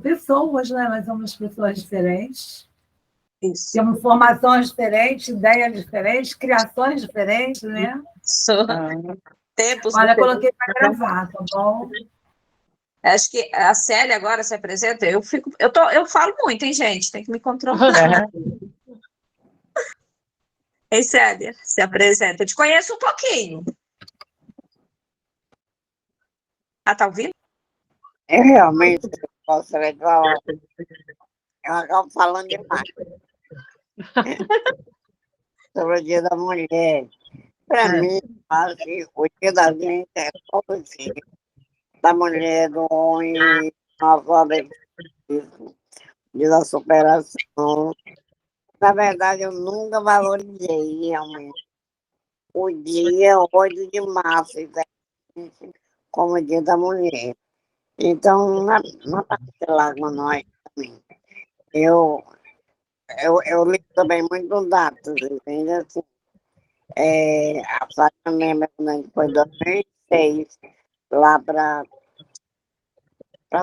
Pessoas, né? Nós somos pessoas diferentes. Isso. Temos formações diferentes, ideias diferentes, criações diferentes, né? Tempos Olha, diferentes. coloquei para gravar, tá bom? Acho que a Célia agora se apresenta. Eu falo muito, hein, gente? Tem que me controlar. Ei, Célia, se apresenta. Eu te conheço um pouquinho. Ah, tá ouvindo? Eu realmente gostaria de falar. Eu acabo falando demais. Sobre o Dia da Mulher. Para mim, acho que o Dia da gente é todo dia. Da mulher, do homem, analfabetismo, Dia da superação. Na verdade, eu nunca valorizei realmente o dia 8 de março, exatamente como Dia da Mulher. Então, na parte lá com nós também. Eu ligo também muito datas, entende? Assim, a Sara lembra quando a gente foi em 2006 lá para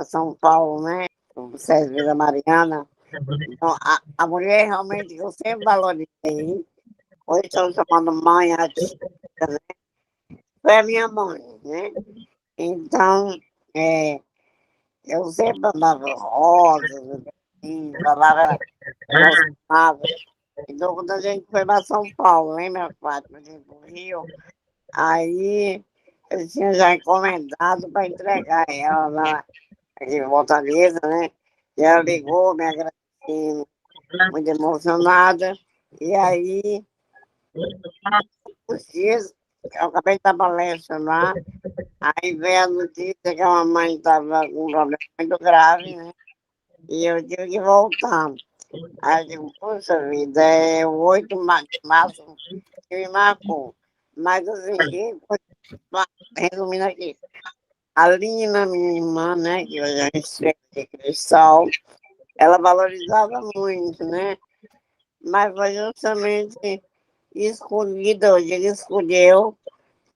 São Paulo, né? O César Vila Mariana. Então, a mulher realmente eu sempre valorizei. Hoje estão chamando mãe ativa, né? Foi a minha mãe, né? Então, eu sempre andava rosas, assim, falava emocionava. Então, quando a gente foi para São Paulo, lembra, Fátima, a gente foi pro Rio, aí eu tinha já encomendado para entregar ela lá em Fortaleza, né? E ela ligou, me agradecendo, muito emocionada. E aí, os dias, eu acabei de dar palestra lá, aí veio a notícia que a mamãe estava com um problema muito grave, né? E eu tive que voltar. Aí eu digo, poxa vida, é o 8 de março que me marcou. Mas assim, resumindo aqui, a Lina, minha irmã, né, que hoje é uma estrela de cristal, ela valorizava muito, né? Mas foi justamente escolhida, hoje ele escolheu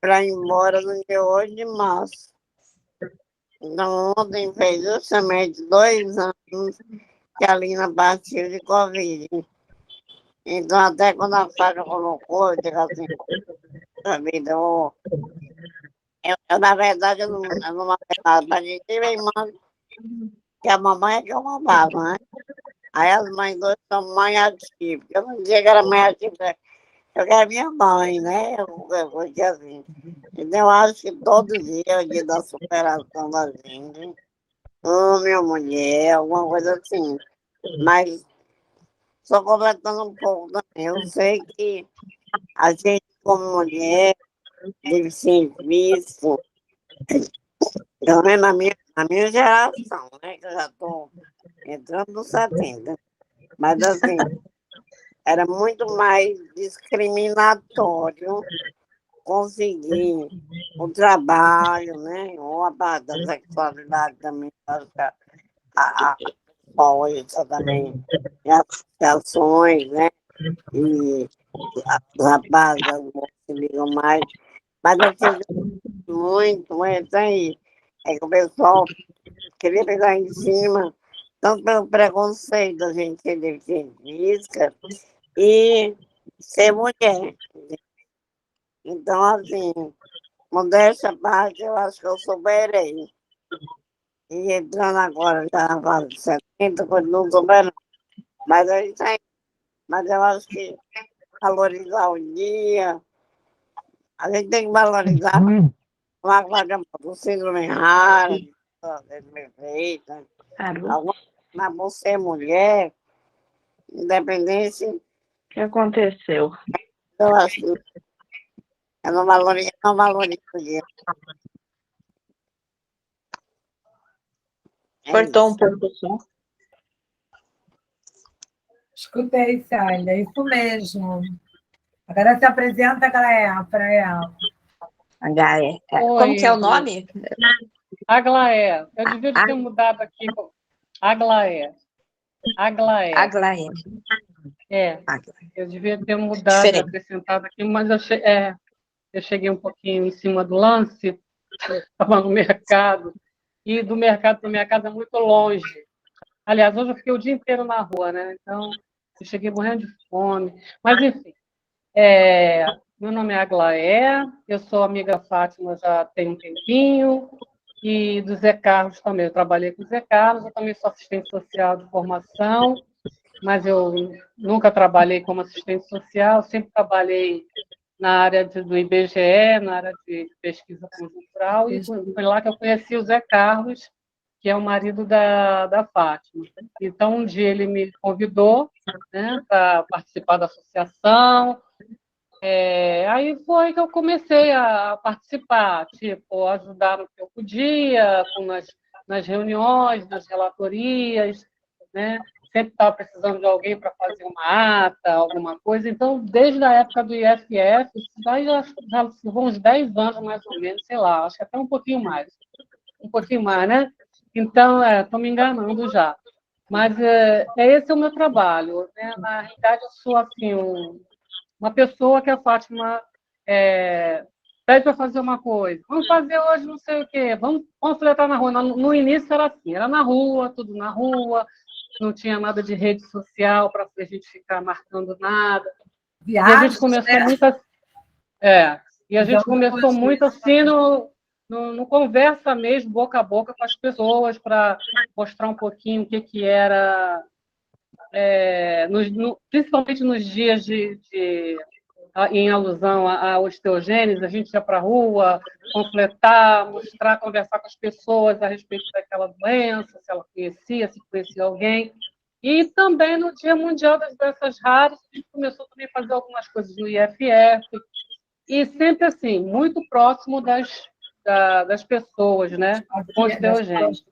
para ir embora no dia 8 de março. Então, ontem fez justamente 2 anos que a Lina partiu de Covid. Então, até quando a Sara colocou, eu digo assim, "Puxa vida, na verdade, eu não mandei nada para ninguém, minha irmã, que a mamãe é que eu mamava, né? Aí as mães dois são mãe ativa. Eu não dizia que era mãe ativa, eu quero minha mãe, né? Porque assim. Então, eu acho que todo dia é o dia da superação da gente. Minha mulher, alguma coisa assim. Mas, só completando um pouco também, eu sei que a gente, como mulher, deve ser visto, também na minha geração, né? Que eu já estou entrando nos 70. Mas, assim, era muito mais discriminatório conseguir o trabalho, né? Ou a parte da sexualidade também, acho que a política também, e as associações, né? E os rapazes, as moças se ligam mais. Mas assim, muito, é isso aí. É que o pessoal queria pegar em cima, tanto pelo preconceito da gente ser deficiente física e ser mulher. Então, assim, modéstia à parte, eu acho que eu superei. E entrando agora já na fase de 70, continuo superando. Mas é isso aí. Mas eu acho que valorizar o dia, a gente tem que valorizar uma coisa do síndrome rara, perfeita. Mas você é mulher, independente, O que aconteceu? eu acho que eu não valorizo o dia. Cortou um pouco o som. Escutei, Célia, é isso mesmo. Agora se apresenta, Gaia, para ela. Gaia. Como que é o nome? Aglaé. Eu devia ter mudado aqui. Aglaé. Aglaé. Eu devia ter mudado, acrescentado aqui, mas eu cheguei um pouquinho em cima do lance, estava no mercado, e do mercado para minha casa é muito longe. Aliás, hoje eu fiquei o dia inteiro na rua, né? Então, eu cheguei morrendo de fome. Mas, enfim, meu nome é Aglaé, eu sou amiga da Fátima já tem um tempinho, e do Zé Carlos também. Eu trabalhei com o Zé Carlos, eu também sou assistente social de formação, mas eu nunca trabalhei como assistente social, sempre trabalhei na área do IBGE, na área de pesquisa conjuntural, e foi lá que eu conheci o Zé Carlos, que é o marido da Fátima. Então, um dia ele me convidou, né, para participar da associação. Aí foi que eu comecei a participar, tipo, ajudar no que eu podia, nas reuniões, nas relatorias, né? Sempre estava precisando de alguém para fazer uma ata, alguma coisa. Então, desde a época do IFF, isso daí já vão uns 10 anos, mais ou menos, sei lá, acho que até um pouquinho mais, né? Então, estou me enganando já. Mas esse é o meu trabalho, né? Na realidade, eu sou, assim, uma pessoa que a Fátima pede para fazer uma coisa. Vamos fazer hoje não sei o quê, vamos panfletar na rua. No início era assim, era na rua, tudo na rua, não tinha nada de rede social para a gente ficar marcando nada. Viagens, e a gente começou muito e a gente começou muito assim no conversa mesmo, boca a boca com as pessoas, para mostrar um pouquinho o que era, principalmente nos dias em alusão à osteogênese, a gente ia para a rua, panfletar, mostrar, conversar com as pessoas a respeito daquela doença, se ela conhecia, se conhecia alguém. E também no Dia Mundial das Doenças Raras, a gente começou também a fazer algumas coisas no IFF, e sempre assim, muito próximo das pessoas, né? Com osteogênese.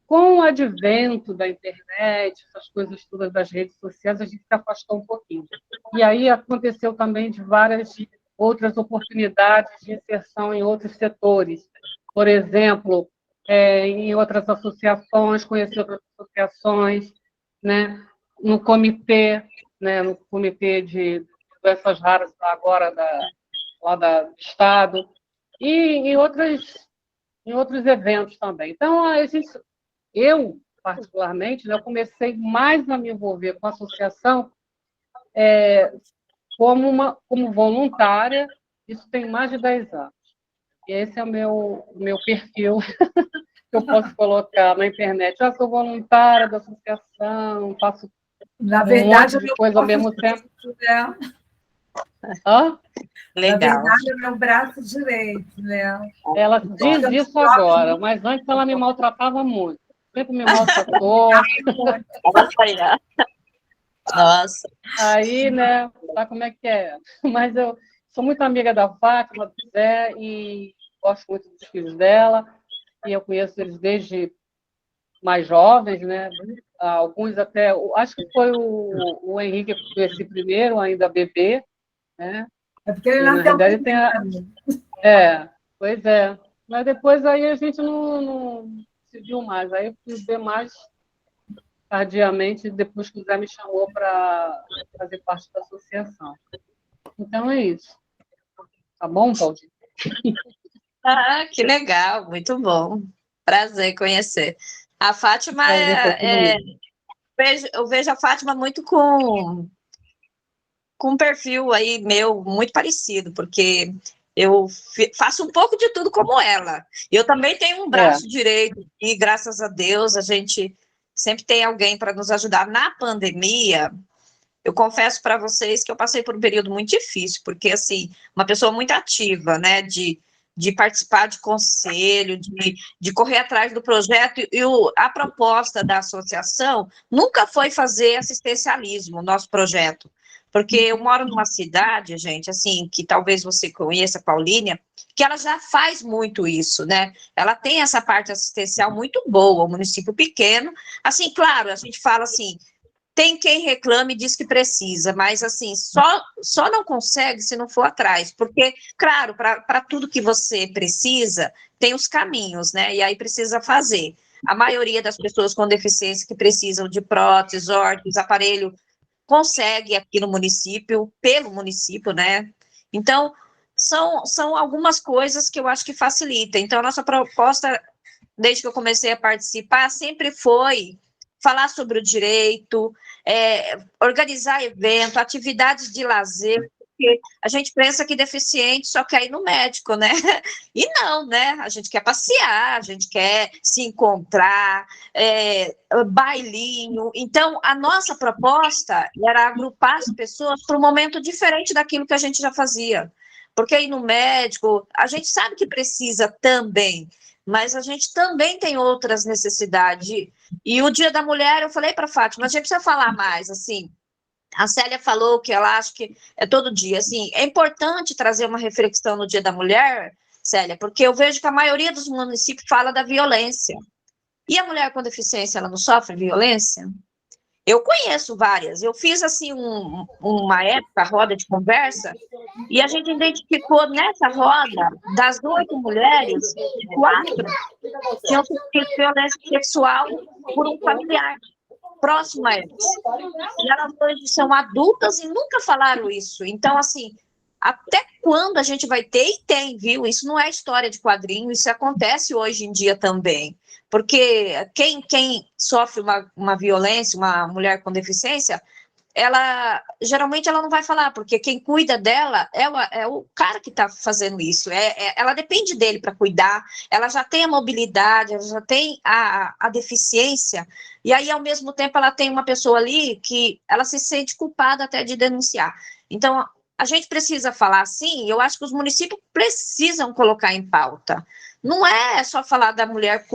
Com o advento da internet, essas coisas todas das redes sociais, a gente se afastou um pouquinho. E aí aconteceu também de várias outras oportunidades de inserção em outros setores. Por exemplo, em outras associações, conhecer outras associações, né? No comitê de doenças raras agora lá do Estado, e em outros eventos também. Então, eu, particularmente, né, eu comecei mais a me envolver com a associação como voluntária, isso tem mais de 10 anos. E esse é o meu perfil que eu posso colocar na internet. Eu sou voluntária da associação, faço Na verdade, monte de coisa ao mesmo tempo. Né? Legal. Na verdade, é meu braço direito, né? Ela diz isso agora, mas antes ela me maltratava muito. Sempre me maltratou. Nossa. Aí, né, sabe como é que é? Mas eu sou muito amiga da Fátima, do Zé, e gosto muito dos filhos dela, e eu conheço eles desde mais jovens, né? Alguns até, acho que foi o Henrique que eu conheci primeiro, ainda bebê, né? É porque ele nasceu pois é. Mas depois aí a gente não se viu mais. Aí eu fui ver mais tardiamente, depois que o Zé me chamou para fazer parte da associação. Então é isso. Tá bom, Claudinho? Que legal, muito bom. Prazer conhecer. A Fátima eu vejo a Fátima muito com um perfil aí meu muito parecido, porque eu faço um pouco de tudo como ela. Eu também tenho um braço direito e, graças a Deus, a gente sempre tem alguém para nos ajudar. Na pandemia, eu confesso para vocês que eu passei por um período muito difícil, porque, assim, uma pessoa muito ativa, né, de participar de conselho, de correr atrás do projeto, e a proposta da associação nunca foi fazer assistencialismo, o nosso projeto, porque eu moro numa cidade, gente, assim, que talvez você conheça, Paulínia, que ela já faz muito isso, né? Ela tem essa parte assistencial muito boa, um município pequeno, assim, claro, a gente fala assim, tem quem reclame e diz que precisa, mas, assim, só não consegue se não for atrás, porque, claro, para tudo que você precisa, tem os caminhos, né, e aí precisa fazer. A maioria das pessoas com deficiência que precisam de próteses, órteses, aparelho, consegue aqui no município, pelo município, né, então, são algumas coisas que eu acho que facilita. Então, a nossa proposta desde que eu comecei a participar, sempre foi falar sobre o direito, organizar evento, atividades de lazer, porque a gente pensa que deficiente só quer ir no médico, né? E não, né? A gente quer passear, a gente quer se encontrar, bailinho. Então, a nossa proposta era agrupar as pessoas para um momento diferente daquilo que a gente já fazia. Porque ir no médico, a gente sabe que precisa também, mas a gente também tem outras necessidades. E o Dia da Mulher, eu falei para a Fátima, a gente precisa falar mais, assim. A Célia falou que ela acha que é todo dia, assim, é importante trazer uma reflexão no Dia da Mulher, Célia, porque eu vejo que a maioria dos municípios fala da violência. E a mulher com deficiência, ela não sofre violência? Eu conheço várias. Eu fiz, assim, uma época, roda de conversa, e a gente identificou nessa roda, das 8 mulheres, 4 tinham sofrido violência sexual por um familiar próximo a elas. E elas hoje são adultas e nunca falaram isso. Então, assim, até quando a gente vai ter? E tem, viu? Isso não é história de quadrinho, isso acontece hoje em dia também. Porque quem sofre uma violência, uma mulher com deficiência, geralmente ela não vai falar, porque quem cuida dela é o cara que está fazendo isso, ela depende dele para cuidar, ela já tem a mobilidade, ela já tem a deficiência, e aí, ao mesmo tempo, ela tem uma pessoa ali que ela se sente culpada até de denunciar. Então, a gente precisa falar assim, eu acho que os municípios precisam colocar em pauta. Não é só falar da mulher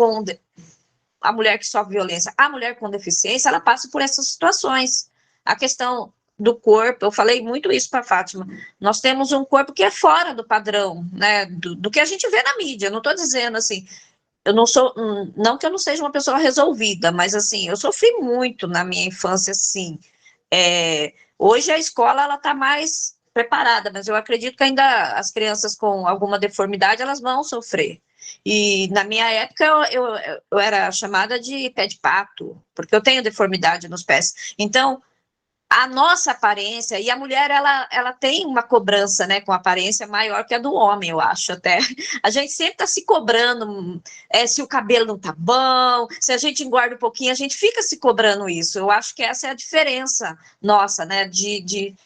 a mulher que sofre violência, a mulher com deficiência, ela passa por essas situações. A questão do corpo, eu falei muito isso para a Fátima, nós temos um corpo que é fora do padrão, né, do que a gente vê na mídia, eu não estou dizendo assim, eu não sou, não que eu não seja uma pessoa resolvida, mas assim, eu sofri muito na minha infância, assim, hoje a escola, ela está mais preparada, mas eu acredito que ainda as crianças com alguma deformidade, elas vão sofrer. E na minha época eu era chamada de pé de pato, porque eu tenho deformidade nos pés. Então, a nossa aparência, e a mulher, ela tem uma cobrança, né, com aparência maior que a do homem, eu acho, até. A gente sempre está se cobrando, se o cabelo não tá bom, se a gente engorda um pouquinho, a gente fica se cobrando isso. Eu acho que essa é a diferença nossa, né, de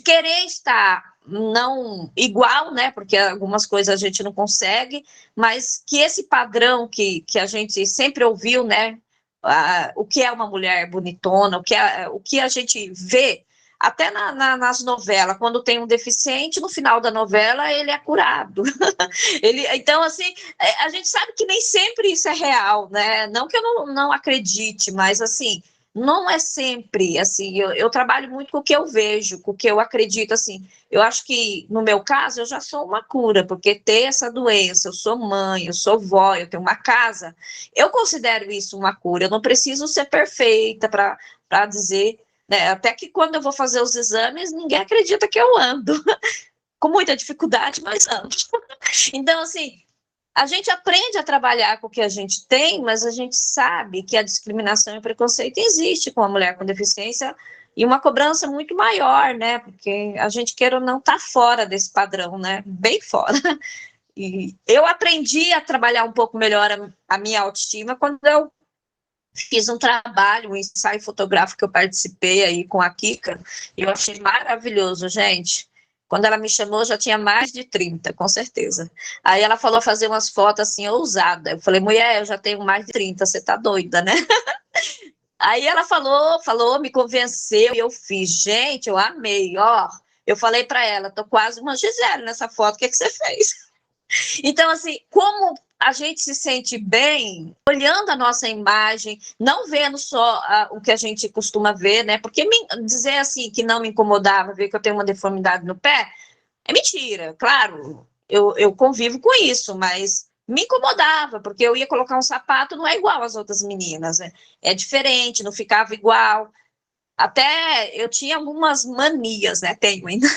querer estar não igual, né, porque algumas coisas a gente não consegue, mas que esse padrão que a gente sempre ouviu, né, o que é uma mulher bonitona, o que a gente vê, até nas novelas, quando tem um deficiente, no final da novela ele é curado. Então, assim, a gente sabe que nem sempre isso é real, né? Não que eu não acredite, mas assim, não é sempre assim. Eu trabalho muito com o que eu vejo, com o que eu acredito, assim. Eu acho que, no meu caso, eu já sou uma cura, porque ter essa doença, eu sou mãe, eu sou vó, eu tenho uma casa, eu considero isso uma cura. Eu não preciso ser perfeita para dizer, né? Até que quando eu vou fazer os exames, ninguém acredita que eu ando. Com muita dificuldade, mas ando. Então, assim, a gente aprende a trabalhar com o que a gente tem, mas a gente sabe que a discriminação e o preconceito existe com a mulher com deficiência e uma cobrança muito maior, né? Porque a gente, queira ou não, tá fora desse padrão, né? Bem fora. E eu aprendi a trabalhar um pouco melhor a minha autoestima quando eu fiz um trabalho, um ensaio fotográfico que eu participei aí com a Kika, e eu achei maravilhoso, gente. Quando ela me chamou, eu já tinha mais de 30, com certeza. Aí ela falou fazer umas fotos assim, ousadas. Eu falei, mulher, eu já tenho mais de 30, você tá doida, né? Aí ela falou, me convenceu, e eu fiz. Gente, eu amei, ó. Eu falei para ela, tô quase uma Gisele nessa foto, o que você fez? Então, assim, como a gente se sente bem olhando a nossa imagem, não vendo só o que a gente costuma ver, né? Porque dizer assim que não me incomodava ver que eu tenho uma deformidade no pé é mentira. Claro, eu convivo com isso, mas me incomodava, porque eu ia colocar um sapato, não é igual às outras meninas, né? É diferente, não ficava igual. Até eu tinha algumas manias, né? Tenho ainda.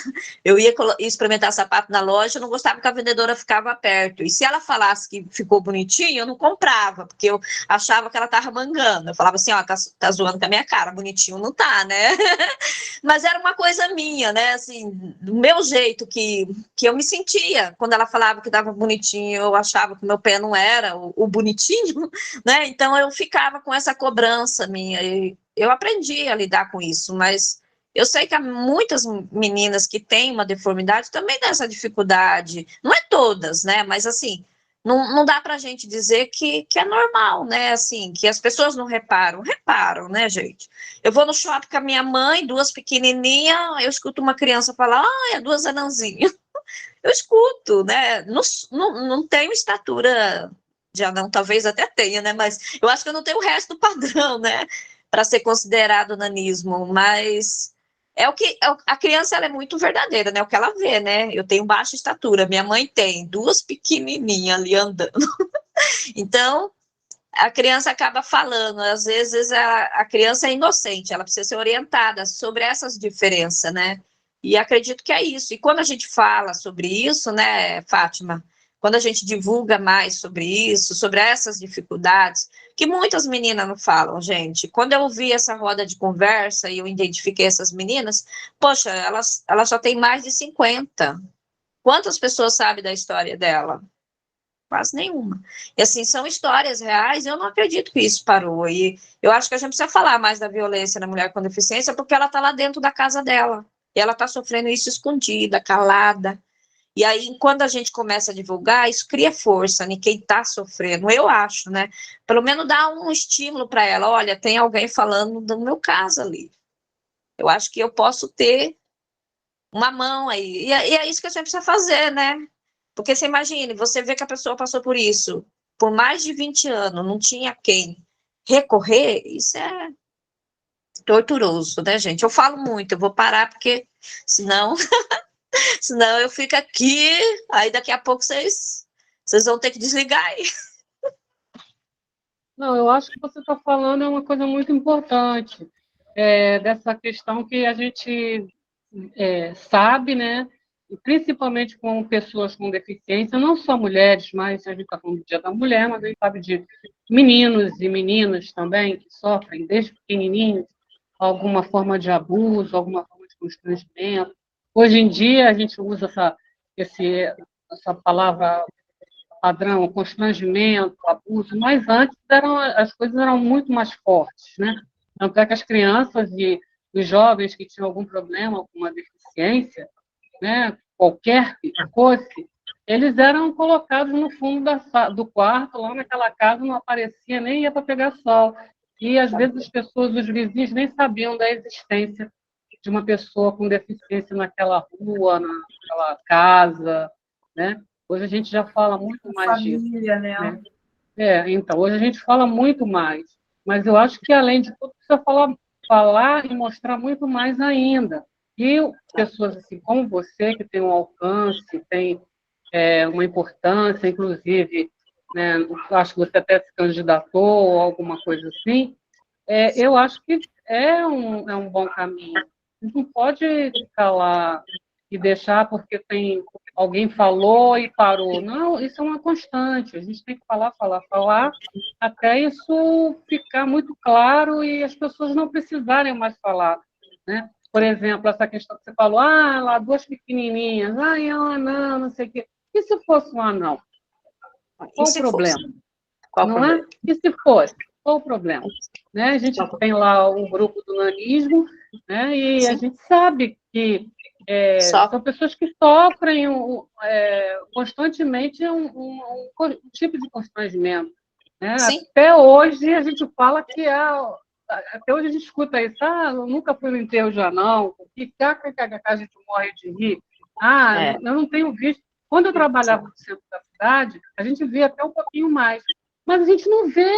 Eu ia experimentar sapato na loja, eu não gostava que a vendedora ficava perto. E se ela falasse que ficou bonitinho, eu não comprava, porque eu achava que ela estava mangando. Eu falava assim, ó, tá zoando com a minha cara, bonitinho não tá, né? Mas era uma coisa minha, né? Assim, do meu jeito que eu me sentia. Quando ela falava que dava bonitinho, eu achava que o meu pé não era o bonitinho, né? Então eu ficava com essa cobrança minha. E eu aprendi a lidar com isso, mas eu sei que há muitas meninas que têm uma deformidade também têm essa dificuldade. Não é todas, né? Mas assim, não dá para a gente dizer que é normal, né? Assim, que as pessoas não reparam. Reparam, né, gente? Eu vou no shopping com a minha mãe, duas pequenininhas, eu escuto uma criança falar, ah, é duas anãzinhas. Eu escuto, né? Não tenho estatura de anão, talvez até tenha, né? Mas eu acho que eu não tenho o resto do padrão, né? Para ser considerado nanismo, mas a criança ela é muito verdadeira, né? O que ela vê, né? Eu tenho baixa estatura, minha mãe tem duas pequenininhas ali andando. Então, a criança acaba falando, às vezes a criança é inocente, ela precisa ser orientada sobre essas diferenças, né? E acredito que é isso. E quando a gente fala sobre isso, né, Fátima, quando a gente divulga mais sobre isso, sobre essas dificuldades, que muitas meninas não falam, gente. Quando eu ouvi essa roda de conversa e eu identifiquei essas meninas, poxa, elas já têm mais de 50. Quantas pessoas sabem da história dela? Quase nenhuma. E assim, são histórias reais, eu não acredito que isso parou. E eu acho que a gente precisa falar mais da violência na mulher com deficiência, porque ela está lá dentro da casa dela. E ela está sofrendo isso escondida, calada. E aí, quando a gente começa a divulgar, isso cria força em quem está sofrendo, eu acho, né? Pelo menos dá um estímulo para ela. Olha, tem alguém falando do meu caso ali. Eu acho que eu posso ter uma mão aí. E é isso que a gente precisa fazer, né? Porque você imagine, você vê que a pessoa passou por isso por mais de 20 anos, não tinha quem recorrer, isso é torturoso, né, gente? Eu falo muito, eu vou parar porque senão, senão eu fico aqui, aí daqui a pouco vocês vão ter que desligar aí. Não, eu acho que você está falando é uma coisa muito importante, dessa questão que a gente sabe, né? E principalmente com pessoas com deficiência, não só mulheres, mas a gente está falando do Dia da Mulher, mas a gente sabe de meninos e meninas também que sofrem desde pequenininhos alguma forma de abuso, alguma forma de constrangimento. Hoje em dia a gente usa essa palavra padrão, constrangimento, abuso, mas antes as coisas eram muito mais fortes, né? Tanto é que as crianças e os jovens que tinham algum problema, alguma deficiência, né, qualquer que fosse, eles eram colocados no fundo do quarto, lá naquela casa, não aparecia, nem ia para pegar sol. E, às vezes, as pessoas, os vizinhos, nem sabiam da existência de uma pessoa com deficiência naquela rua, naquela casa, né? Hoje a gente já fala muito mais disso. Família, né? Então, hoje a gente fala muito mais, mas eu acho que, além de tudo, precisa falar e mostrar muito mais ainda. E pessoas assim como você, que tem um alcance, tem uma importância, inclusive, né, acho que você até se candidatou ou alguma coisa assim, eu acho que é um bom caminho. A gente não pode ficar lá e deixar porque alguém falou e parou. Não, isso é uma constante. A gente tem que falar, falar, falar, até isso ficar muito claro e as pessoas não precisarem mais falar, né? Por exemplo, essa questão que você falou, lá duas pequenininhas, é um anão, não sei o quê. E se fosse um anão? Qual o problema? Não é? E se fosse? Qual o problema? Né? A gente tem lá o grupo do nanismo, né? E a gente sabe que são pessoas que sofrem constantemente um tipo de constrangimento. Né? Até hoje a gente fala que até hoje a gente escuta isso, eu nunca fui no enterro de anão, que a gente morre de rir. Eu não tenho visto. Quando eu trabalhava no centro da cidade, a gente via até um pouquinho mais, mas a gente não vê,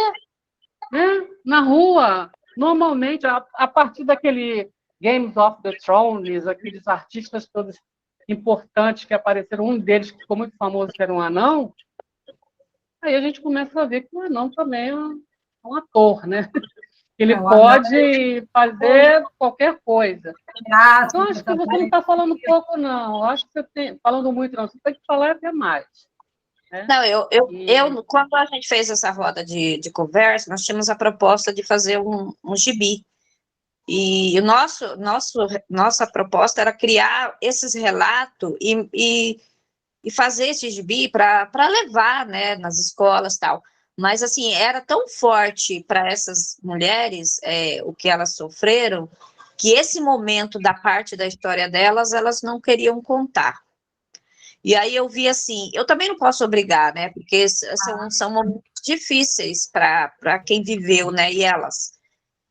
né? Na rua. Normalmente, a partir daquele Games of the Thrones, aqueles artistas todos importantes que apareceram, um deles que ficou muito famoso, que era um anão, aí a gente começa a ver que o anão também é um ator, né? Ele pode fazer qualquer coisa. Então, acho que você não está falando pouco, não. Acho que você tem falando muito, não. Você tem que falar até mais. Né? Não, quando a gente fez essa roda de conversa, nós tínhamos a proposta de fazer um gibi. E nossa proposta era criar esses relatos e fazer esse gibi para levar, né, nas escolas e tal. Mas, assim, era tão forte para essas mulheres o que elas sofreram, que esse momento da parte da história delas, elas não queriam contar. E aí eu vi assim, eu também não posso obrigar, né, porque são momentos difíceis para quem viveu, né, e elas.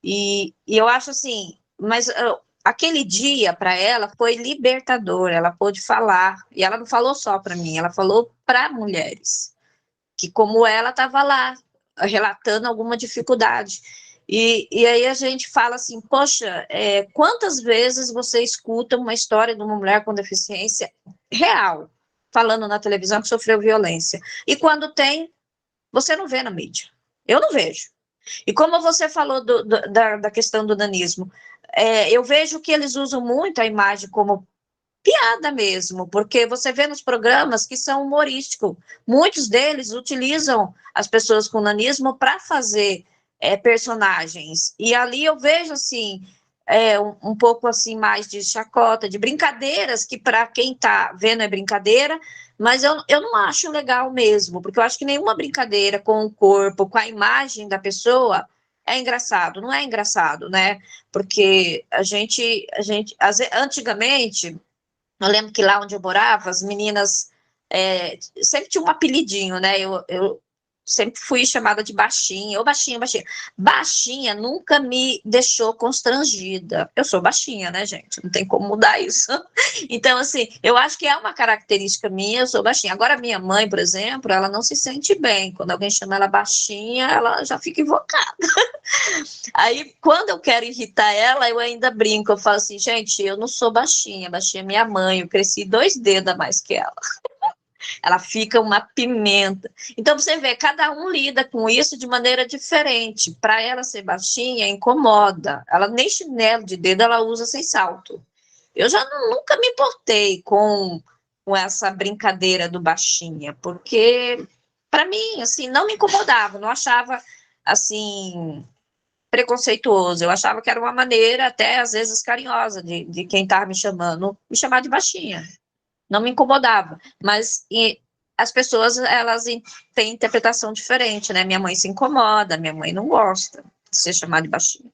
E eu acho assim, mas aquele dia para ela foi libertador, ela pôde falar, e ela não falou só para mim, ela falou para mulheres, que como ela estava lá, relatando alguma dificuldade. E aí a gente fala assim, poxa, quantas vezes você escuta uma história de uma mulher com deficiência real, falando na televisão que sofreu violência, e quando tem, você não vê na mídia, eu não vejo. E como você falou da questão do nanismo, eu vejo que eles usam muito a imagem como piada mesmo, porque você vê nos programas que são humorísticos, muitos deles utilizam as pessoas com nanismo para fazer personagens, e ali eu vejo assim, um pouco assim mais de chacota, de brincadeiras, que para quem está vendo é brincadeira, mas eu não acho legal mesmo, porque eu acho que nenhuma brincadeira com o corpo, com a imagem da pessoa, é engraçado, não é engraçado, né? Porque antigamente, eu lembro que lá onde eu morava, as meninas sempre tinham um apelidinho, né? Eu sempre fui chamada de baixinha, ou baixinha, baixinha. Baixinha nunca me deixou constrangida. Eu sou baixinha, né, gente? Não tem como mudar isso. Então, assim, eu acho que é uma característica minha, eu sou baixinha. Agora, minha mãe, por exemplo, ela não se sente bem. Quando alguém chama ela baixinha, ela já fica invocada. Aí, quando eu quero irritar ela, eu ainda brinco. Eu falo assim, gente, eu não sou baixinha. Baixinha é minha mãe. Eu cresci 2 dedos a mais que ela. Ela fica uma pimenta. Então, você vê, cada um lida com isso de maneira diferente. Para ela ser baixinha, incomoda. Ela nem chinelo de dedo ela usa sem salto. Eu já nunca me importei com essa brincadeira do baixinha, porque, para mim, assim, não me incomodava, não achava, assim, preconceituoso. Eu achava que era uma maneira, até às vezes carinhosa, de quem estava me chamar de baixinha. Não me incomodava, mas as pessoas, elas têm interpretação diferente, né? Minha mãe se incomoda, minha mãe não gosta de ser chamada de baixinha.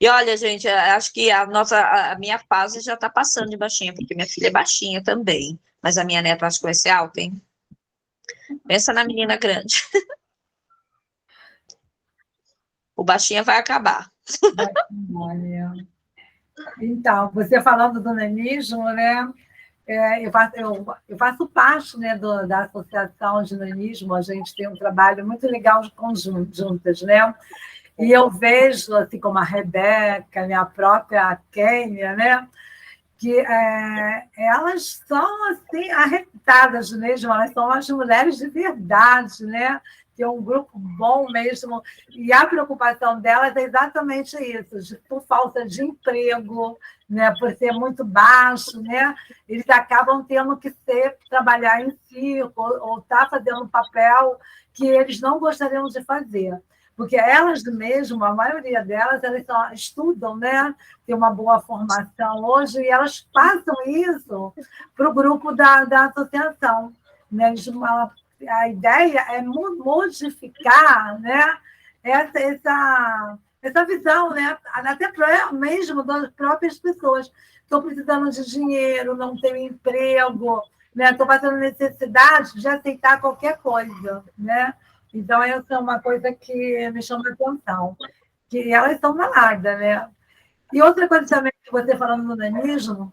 E olha, gente, acho que a minha fase já está passando de baixinha, porque minha filha é baixinha também, mas a minha neta acho que vai ser alta, hein? Pensa na menina grande. O baixinha vai acabar. Então, você falando do nanismo, né? Eu faço parte, né, da Associação de Nanismo, a gente tem um trabalho muito legal juntas, né? E eu vejo, assim como a Rebeca, minha própria Kênia, né? Que elas são assim, arrebentadas mesmo, elas são as mulheres de verdade, né? Tem um grupo bom mesmo, e a preocupação delas é exatamente isso, por falta de emprego, né? Por ser muito baixo, né? Eles acabam tendo que trabalhar em circo, ou estar fazendo um papel que eles não gostariam de fazer. Porque elas mesmo, a maioria delas, elas estudam, né? Tem uma boa formação hoje, e elas passam isso para o grupo da associação. Né? A ideia é modificar, né? essa visão, né? Até mesmo das próprias pessoas. Estou precisando de dinheiro, não tenho emprego, né? Estou passando necessidade de aceitar qualquer coisa, né? Então, essa é uma coisa que me chama a atenção, que elas são maladas, né? E outra coisa também que você falando do nanismo,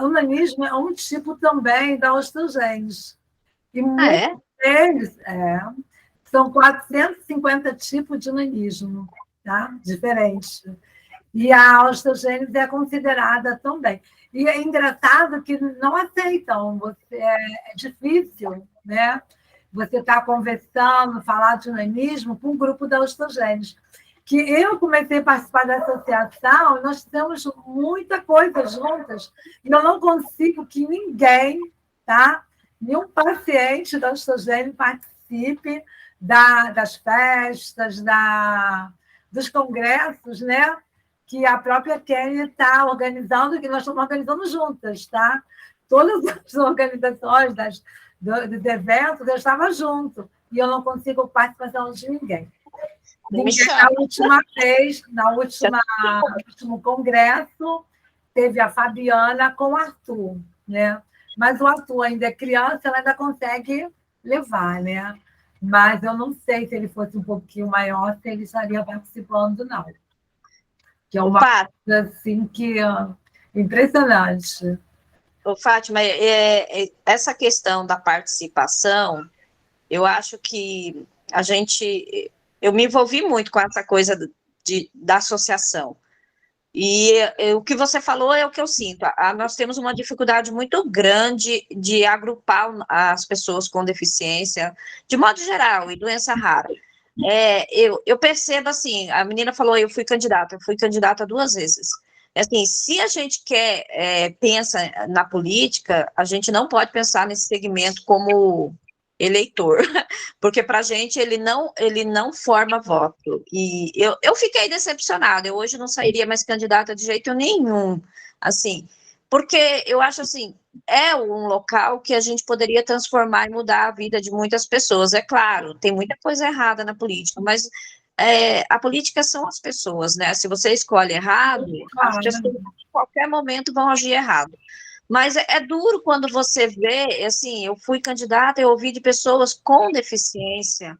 o nanismo é um tipo também da osteogênese. E muitos deles são 450 tipos de nanismo, tá? Diferentes. E a osteogênese é considerada também. E é engraçado que não aceitam, é difícil, né? você estar conversando, falar de nanismo com um grupo da Ostogênesis. Que eu comecei a participar da associação e nós temos muita coisa juntas. E eu não consigo que ninguém, tá? Nenhum paciente da Ostogênese participe das festas, dos congressos, né? Que a própria Kênia está organizando, que nós estamos organizando juntas, tá? Todas as organizações dos eventos, eu estava junto. E eu não consigo participação de ninguém. Na última vez, no último congresso, teve a Fabiana com o Arthur, né? Mas o Arthur ainda é criança, ela ainda consegue levar, né? Mas eu não sei se ele fosse um pouquinho maior, se ele estaria participando, não. Que é uma coisa assim que impressionante. Ô, Fátima, essa questão da participação, eu acho que eu me envolvi muito com essa coisa da associação. E o que você falou é o que eu sinto. Nós temos uma dificuldade muito grande de agrupar as pessoas com deficiência, de modo geral, e doença rara. Eu percebo assim, a menina falou, eu fui candidata 2 vezes. Assim, se a gente pensa na política, a gente não pode pensar nesse segmento como eleitor, porque para a gente ele não forma voto. E eu fiquei decepcionada, eu hoje não sairia mais candidata de jeito nenhum, assim, porque eu acho assim, é um local que a gente poderia transformar e mudar a vida de muitas pessoas. É claro, tem muita coisa errada na política, mas a política são as pessoas, né? Se você escolhe errado, as pessoas em qualquer momento vão agir errado. Mas é duro quando você vê, assim, eu fui candidata, eu ouvi de pessoas com deficiência,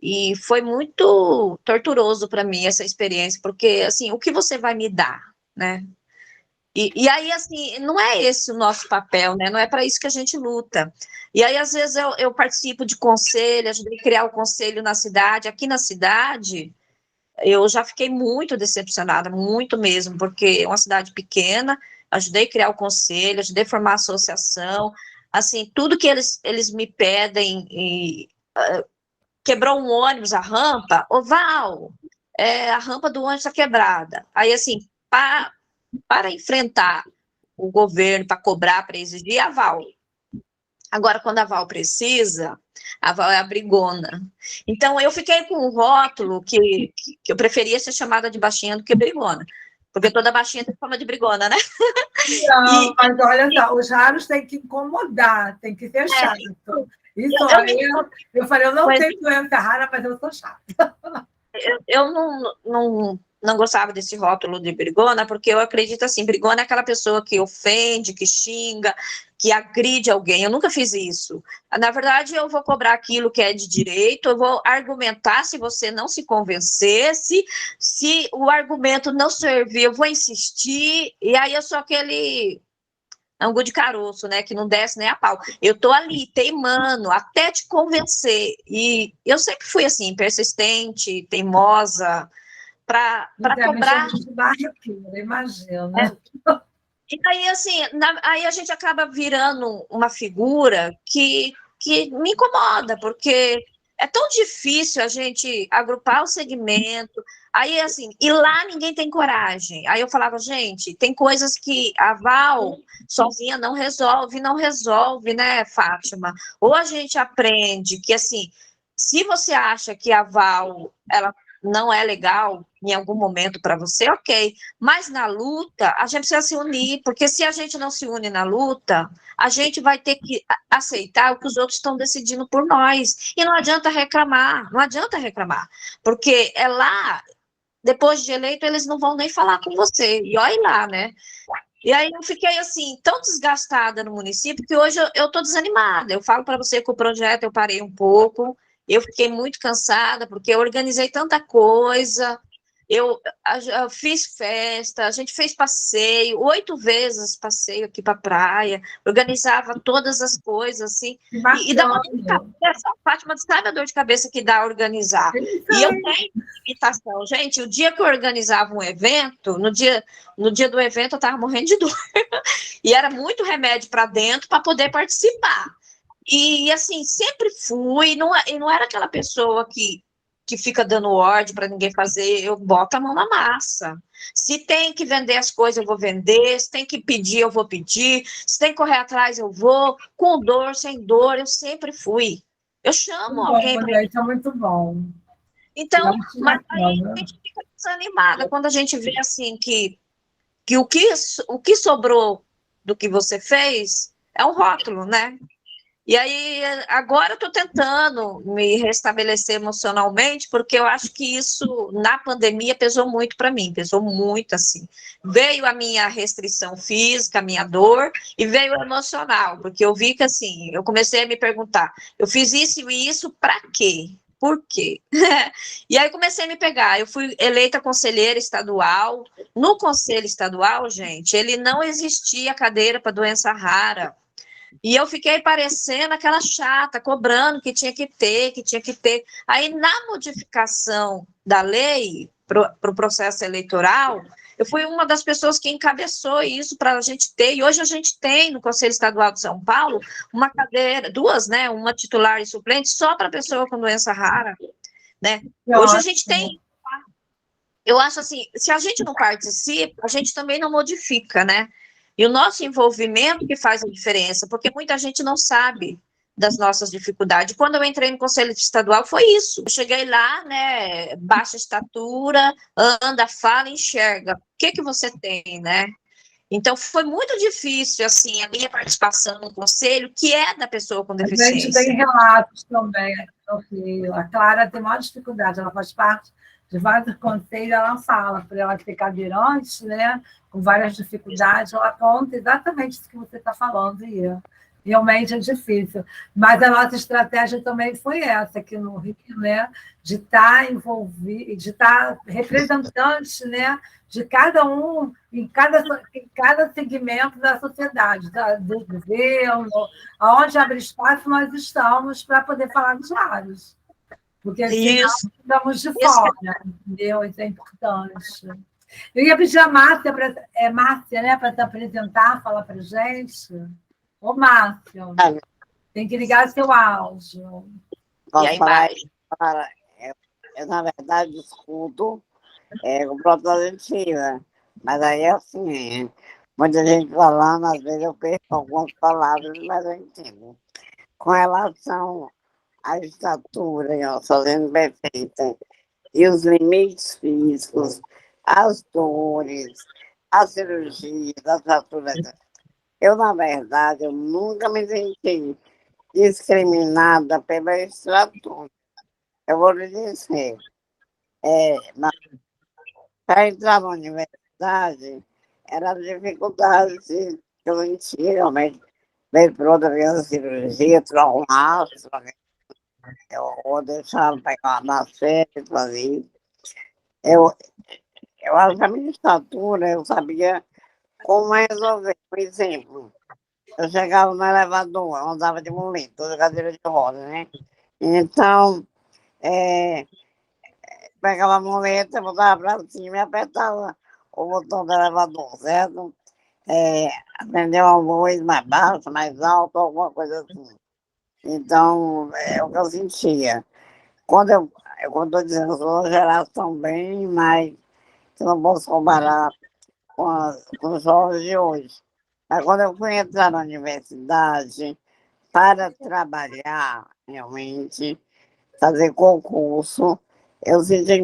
e foi muito torturoso para mim essa experiência, porque, assim, o que você vai me dar, né? E aí, assim, não é esse o nosso papel, né? Não é para isso que a gente luta. E aí, às vezes, eu participo de conselho, ajudei a criar o conselho na cidade. Aqui na cidade, eu já fiquei muito decepcionada, muito mesmo, porque é uma cidade pequena, ajudei a criar o conselho, ajudei a formar a associação, assim, tudo que eles me pedem, quebrou um ônibus, a rampa, Val, a rampa do ônibus está quebrada. Aí, assim, para enfrentar o governo, para cobrar, para exigir, a Val. Agora, quando a Val precisa, a Val é a brigona. Então, eu fiquei com um rótulo que eu preferia ser chamada de baixinha do que brigona, porque toda baixinha tem fama de brigona, né? Não, mas olha só, os raros têm que incomodar, tem que ser chato. Isso, eu falei, eu não tenho doença rara, mas eu sou chata. Eu não gostava desse rótulo de brigona, porque eu acredito assim, brigona é aquela pessoa que ofende, que xinga, que agride alguém. Eu nunca fiz isso. Na verdade, eu vou cobrar aquilo que é de direito, eu vou argumentar se você não se convencer, se o argumento não servir, eu vou insistir, e aí eu sou aquele angu de caroço, né, que não desce nem a pau. Eu tô ali, teimando, até te convencer. E eu sempre fui assim, persistente, teimosa, para cobrar. Imagina. E aí, assim, aí a gente acaba virando uma figura que me incomoda, porque é tão difícil a gente agrupar o segmento. Aí, assim, e lá ninguém tem coragem. Aí eu falava, gente, tem coisas que a Val sozinha não resolve, né, Fátima? Ou a gente aprende que, assim, se você acha que a Val, ela não é legal em algum momento para você, ok. Mas na luta, a gente precisa se unir, porque se a gente não se une na luta, a gente vai ter que aceitar o que os outros estão decidindo por nós. E não adianta reclamar, porque é lá, depois de eleito, eles não vão nem falar com você. E olha lá, né? E aí eu fiquei, assim, tão desgastada no município, que hoje eu estou desanimada. Eu falo para você que o projeto eu parei um pouco, eu fiquei muito cansada, porque eu organizei tanta coisa, eu fiz festa, a gente fez passeio, 8 vezes passeio aqui para a praia, organizava todas as coisas, assim, e dá uma dor de cabeça, Fátima, sabe a dor de cabeça que dá organizar? E eu tenho limitação, gente, o dia que eu organizava um evento, no dia do evento eu estava morrendo de dor, e era muito remédio para dentro para poder participar. E assim, sempre fui, não era aquela pessoa que fica dando ordem para ninguém fazer, eu boto a mão na massa. Se tem que vender as coisas, eu vou vender, se tem que pedir, eu vou pedir, se tem que correr atrás, eu vou, com dor, sem dor, eu sempre fui. Eu chamo Muito alguém bom, para. né? Isso é muito bom. Eu Então, acho mas aí a bacana. gente fica desanimada quando a gente vê assim que o que sobrou do que você fez é um rótulo, né? E aí, agora eu estou tentando me restabelecer emocionalmente, porque eu acho que isso, na pandemia, pesou muito para mim, pesou muito, assim. Veio a minha restrição física, a minha dor, e veio o emocional, porque eu vi que, assim, eu comecei a me perguntar, eu fiz isso e isso para quê? Por quê? E aí comecei a me pegar. Eu fui eleita conselheira estadual. No conselho estadual, gente, ele não existia cadeira para doença rara. E eu fiquei parecendo aquela chata, cobrando que tinha que ter, que tinha que ter. Aí, na modificação da lei para o processo eleitoral, eu fui uma das pessoas que encabeçou isso para a gente ter, e hoje a gente tem no Conselho Estadual de São Paulo uma cadeira, duas, né? Uma titular e suplente só para pessoa com doença rara, né? Que Hoje a gente tem. ótimo. Eu acho assim, se a gente não participa, a gente também não modifica, né? E o nosso envolvimento que faz a diferença, porque muita gente não sabe das nossas dificuldades. Quando eu entrei no Conselho Estadual, foi isso. Eu cheguei lá, né, baixa estatura, anda, fala, enxerga. O que que você tem, né? Então, foi muito difícil, assim, a minha participação no conselho, que é da pessoa com A gente tem deficiência. relatos também, que a Clara tem maior dificuldade, ela faz parte de vários conselhos, ela fala, por ela ser cadeirante, né, com várias dificuldades, ela conta exatamente isso que você está falando, e realmente é difícil. Mas a nossa estratégia também foi essa, aqui no Rio, né, de estar envolvido, de estar representante, né, de cada um, em cada segmento da sociedade, do governo, aonde abre espaço, nós estamos para poder falar dos vários. Porque senão Isso, ficamos de isso. fora, entendeu? Isso é importante. Eu ia pedir a Márcia, Márcia, né, para se apresentar, falar para a gente. Ô, Márcia, tem que ligar seu áudio. E Posso aí falar? vai. Para, na verdade, escuto com produtiva, mas aí é assim, muita gente falando, às vezes eu perco algumas palavras, mas eu entendo. Com relação à estatura, eu sou sendo perfeita, e os limites físicos, as dores, as cirurgias, as fraturas. Eu, na verdade, eu nunca me senti discriminada pela estatura. Eu vou lhe dizer, para entrar na universidade, era a dificuldade que eu tinha, realmente, veio por outra vez a cirurgia, tirar um rastro, ou deixar pegar na série, fazer. Eu, eu acho que a minha estatura, eu sabia como resolver. Por exemplo, eu chegava no elevador, eu andava de muleta, de cadeira de roda, né? Então, pegava a muleta, botava para cima e apertava o botão do elevador, certo? Acendeu a luz mais baixa, mais alta, alguma coisa assim. Então, é o que eu sentia. Quando estou dizendo, eu sou uma geração bem mais, que não posso comparar com os jovens de hoje. Mas quando eu fui entrar na universidade para trabalhar, realmente, fazer concurso, eu senti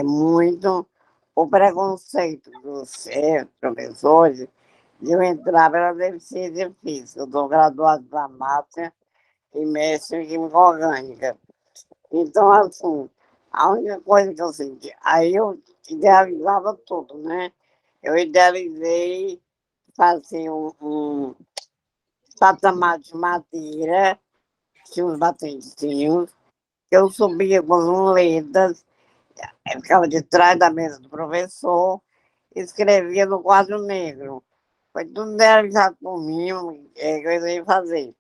muito o preconceito dos professores de eu entrar pela deficiência física. Eu sou graduado em farmácia e mestre em química orgânica. Então, assim, a única coisa que eu senti, aí eu idealizava tudo, né? Eu idealizei fazer um patamar de madeira, tinha uns batentinhos, eu subia com as muletas, ficava de trás da mesa do professor, escrevia no quadro negro. Foi tudo idealizado por mim, que eu ia fazer.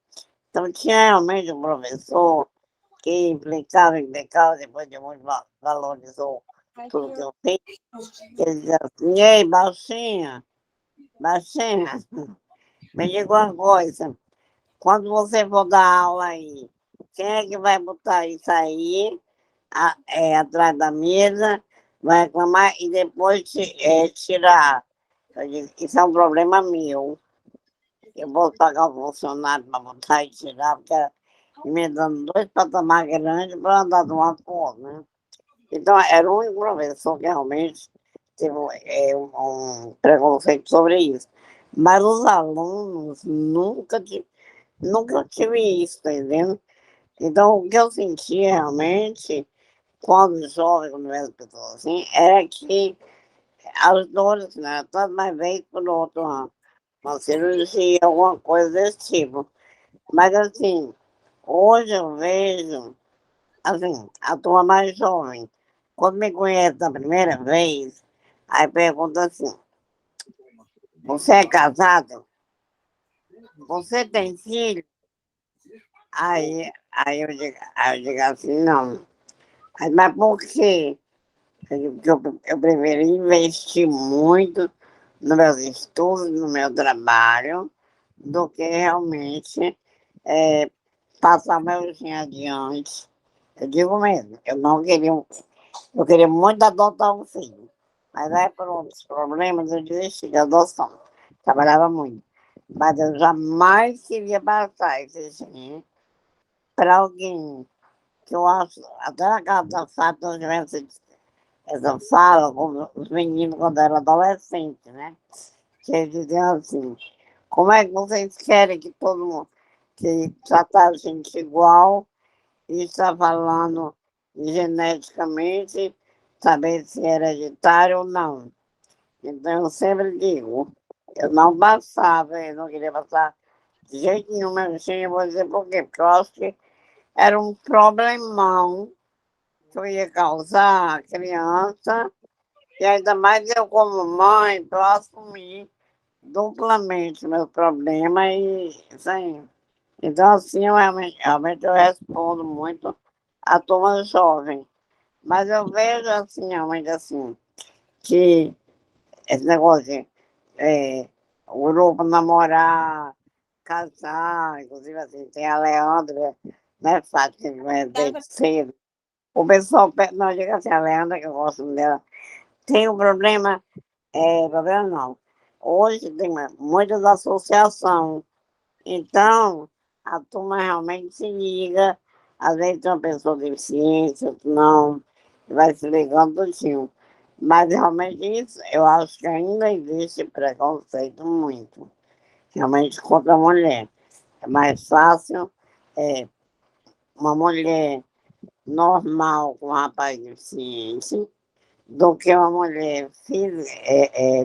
Então, tinha realmente um professor que implicava, depois de muito valorizou tudo que eu fiz. Ele dizia assim: ei, baixinha, me diga uma coisa, quando você for dar aula aí, quem é que vai botar isso aí atrás da mesa, vai reclamar e depois tirar? Eu digo, isso é um problema meu. Eu vou pagar o funcionário para botar e tirar, porque me dando 2 patamares grandes para andar de um lado para o outro, né? Então, era o único professor que realmente teve um preconceito sobre isso. Mas os alunos nunca tive isso, tá entendendo? Então, o que eu sentia realmente, quando jovem, quando era pessoa assim, era que as dores, né, tanto mais vez por outro, uma cirurgia, alguma coisa desse tipo. Mas, assim, hoje eu vejo, assim, a turma mais jovem, quando me conhece da primeira vez, aí pergunta assim, você é casado? Você tem filho? Aí eu digo assim, não. Mas por quê? Eu preferi investir muito nos meus estudos, no meu trabalho, do que realmente passar meu dinheiro adiante. Eu digo mesmo, eu queria muito adotar um filho, mas aí por outros problemas eu desisti da adoção. Trabalhava muito. Mas eu jamais queria passar esse dinheiro para alguém que eu acho, até na casa da Fátima, nós tivemos essa fala com os meninos quando eram adolescentes, né? Que eles diziam assim, como é que vocês querem que todo mundo, que tratar a gente igual e está falando geneticamente, saber se é hereditário ou não. Então eu sempre digo, eu não passava, eu não queria passar de jeito nenhum, mas sim, eu vou dizer por quê, porque eu acho que era um problemão que eu ia causar à criança, e ainda mais eu como mãe, eu assumi duplamente meu problema e assim. Então assim, realmente eu respondo muito à turma jovem. Mas eu vejo assim, realmente assim, que esse negócio de o grupo namorar, casar, inclusive assim, tem a Leandra, né, Fátima, que vai desde cedo. O pessoal, não, diga assim, a Leandra, que eu gosto dela, tem um problema não. Hoje tem muitas associações, então a turma realmente se liga, às vezes tem uma pessoa deficiente, outro não, vai se ligando tudinho. Mas realmente isso, eu acho que ainda existe preconceito muito, realmente contra a mulher. É mais fácil uma mulher normal com um rapaz deficiente do que uma mulher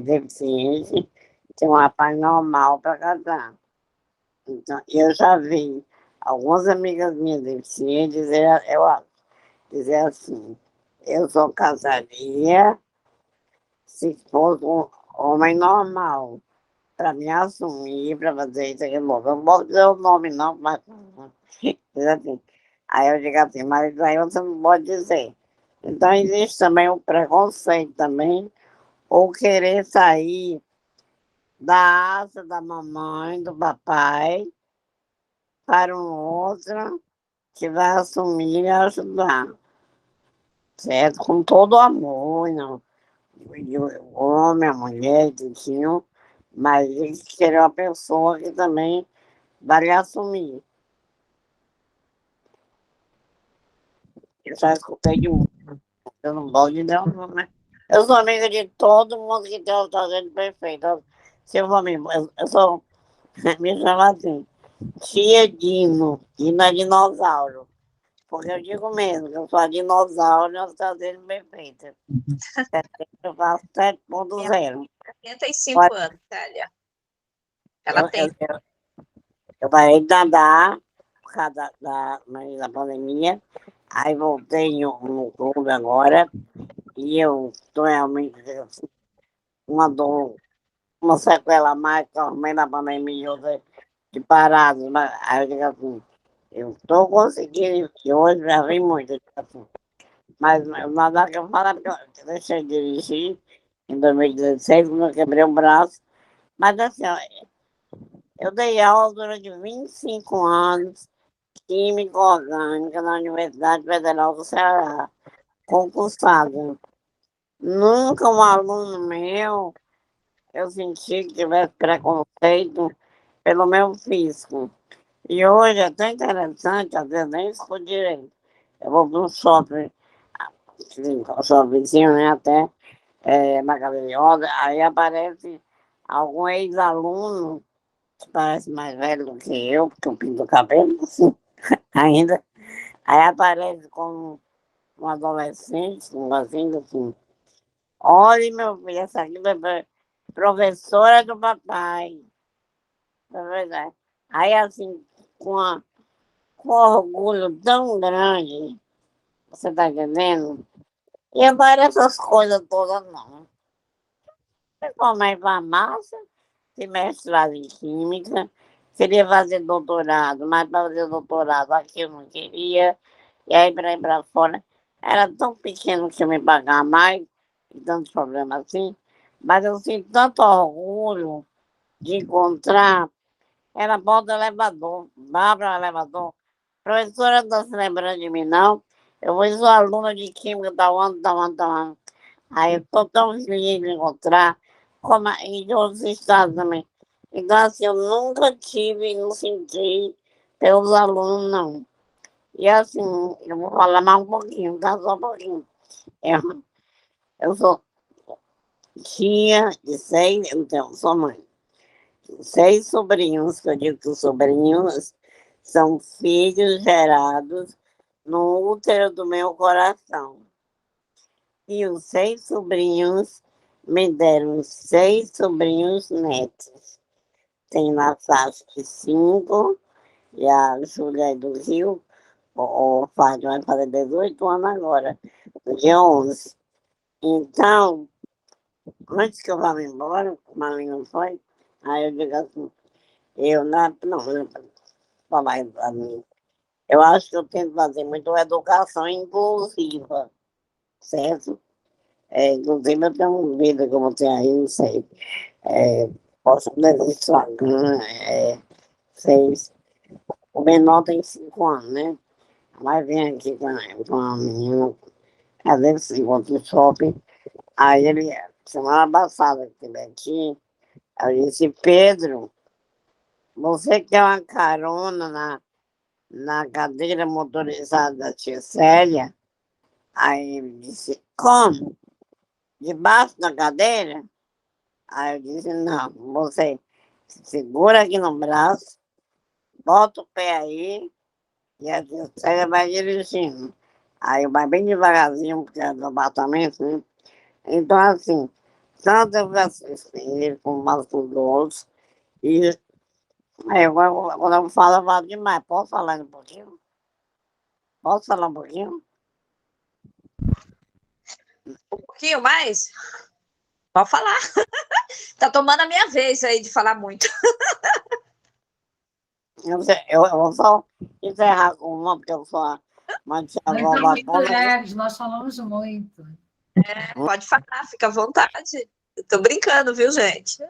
deficiente ter um rapaz normal para casar. Então, eu já vi algumas amigas minhas deficientes dizer assim, eu só casaria se fosse um homem normal, para me assumir, para fazer isso aqui, bom, eu não posso dizer o nome não, mas diz assim. Aí eu digo assim, mas isso aí você não pode dizer. Então existe também o preconceito também, ou querer sair da asa da mamãe, do papai, para um outro que vai assumir e ajudar, certo? Com todo o amor, não. O homem, a mulher, tinham, mas eles querem uma pessoa que também vai lhe assumir. Eu já escutei de muito, eu não gosto de Deus, não, né? Eu sou amiga de todo mundo que tem o talento perfeito. Se eu for amigo, eu sou, me chamo assim, tia Dino, Dino é dinossauro. Porque eu digo mesmo, que eu sou a dinossauro e os talento perfeito. Eu faço 7.0. 75 anos, Célia. Ela Eu, tem. eu, eu, eu parei de nadar por causa da pandemia. Aí voltei no clube agora. E eu estou realmente assim, uma dor, uma sequela mais que eu arrumei na pandemia e outra de parado. Mas, aí eu digo assim, eu estou conseguindo, e hoje já vem muito. Eu digo assim, mas nada que eu falo, porque eu deixei de dirigir em 2016, quando eu quebrei o braço. Mas assim, ó, Eu dei aula durante 25 anos, Química Orgânica, na Universidade Federal do Ceará, concursada. Nunca um aluno meu eu senti que tivesse preconceito pelo meu físico. E hoje é tão interessante, às vezes nem escuto direito. Eu vou para um shopping, assim, shoppingzinho, né, até na Gaviões, aí aparece algum ex-aluno que parece mais velho do que eu, porque eu pinto o cabelo, assim, ainda. Aí aparece como um adolescente, um assim, assim. Olha, meu filho, essa aqui é professora do papai. É verdade. Aí, assim, com orgulho tão grande, você tá entendendo? E agora essas coisas todas não. Eu formei farmácia, fiz mestrado em química, queria fazer doutorado, mas para fazer doutorado aqui eu não queria. E aí, para ir para fora, era tão pequeno que eu me pagar mais, e tantos problemas assim. Mas eu sinto tanto orgulho de encontrar. Era bom do elevador, Bárbara elevador. Professora, não está se lembrando de mim, não? Eu vou ser aluna de química da ano, da ano, da ano. Aí eu estou tão feliz de encontrar, como em de outros estados também. Então, assim, eu nunca tive, não senti pelos alunos, não. E assim, eu vou falar mais um pouquinho, tá? Só um pouquinho. Eu, eu sou tia de 6, então, sou mãe. 6 sobrinhos, que eu digo que os sobrinhos são filhos gerados no útero do meu coração. E os 6 sobrinhos me deram 6 sobrinhos netos. Tem na faixa de 5, e a Júlia é do Rio, o Fábio vai fazer 18 anos agora, no dia 11. Então, antes que eu vá embora, como a minha não foi, aí eu digo assim, não, falar para mim. Eu acho que eu tenho que fazer muito educação inclusiva, certo? Inclusive eu tenho um vídeo que eu vou ter aí, não sei. É, posso ver no Instagram, fez. O menor tem 5 anos, né? Mas vem aqui com a menina, às vezes se encontra no shopping. Aí ele, semana passada, que esteve aqui, eu disse, Pedro, você quer uma carona na cadeira motorizada da tia Célia? Aí ele disse, como? Debaixo da cadeira? Aí eu disse, não, você segura aqui no braço, bota o pé aí e a tia Célia vai dirigindo. Aí vai bem devagarzinho, porque é do apartamento, né? Então, assim, tanto eu assisti com o Marco Grosso, e aí quando eu falo demais. Posso falar um pouquinho? Posso falar um pouquinho? Um pouquinho mais? Pode falar. Tá tomando a minha vez aí de falar muito. Eu vou só encerrar com uma, porque eu sou uma tia Nós avó somos babona. mulheres, nós falamos muito. Pode falar, fica à vontade. Eu tô brincando, viu, gente?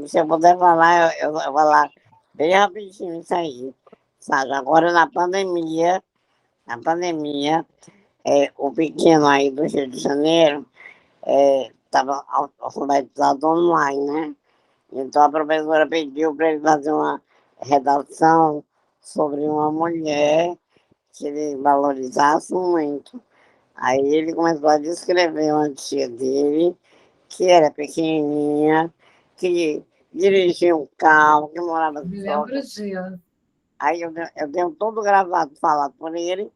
Se eu puder falar, eu vou falar bem rapidinho isso aí. Sabe? Agora na pandemia, o pequeno aí do Rio de Janeiro estava alfabetizado online, né? Então a professora pediu para ele fazer uma redação sobre uma mulher que ele valorizasse muito. Aí ele começou a descrever uma tia dele, que era pequenininha, que dirigia um carro, que morava Me só. lembro disso. Aí eu tenho todo gravado, falado por ele,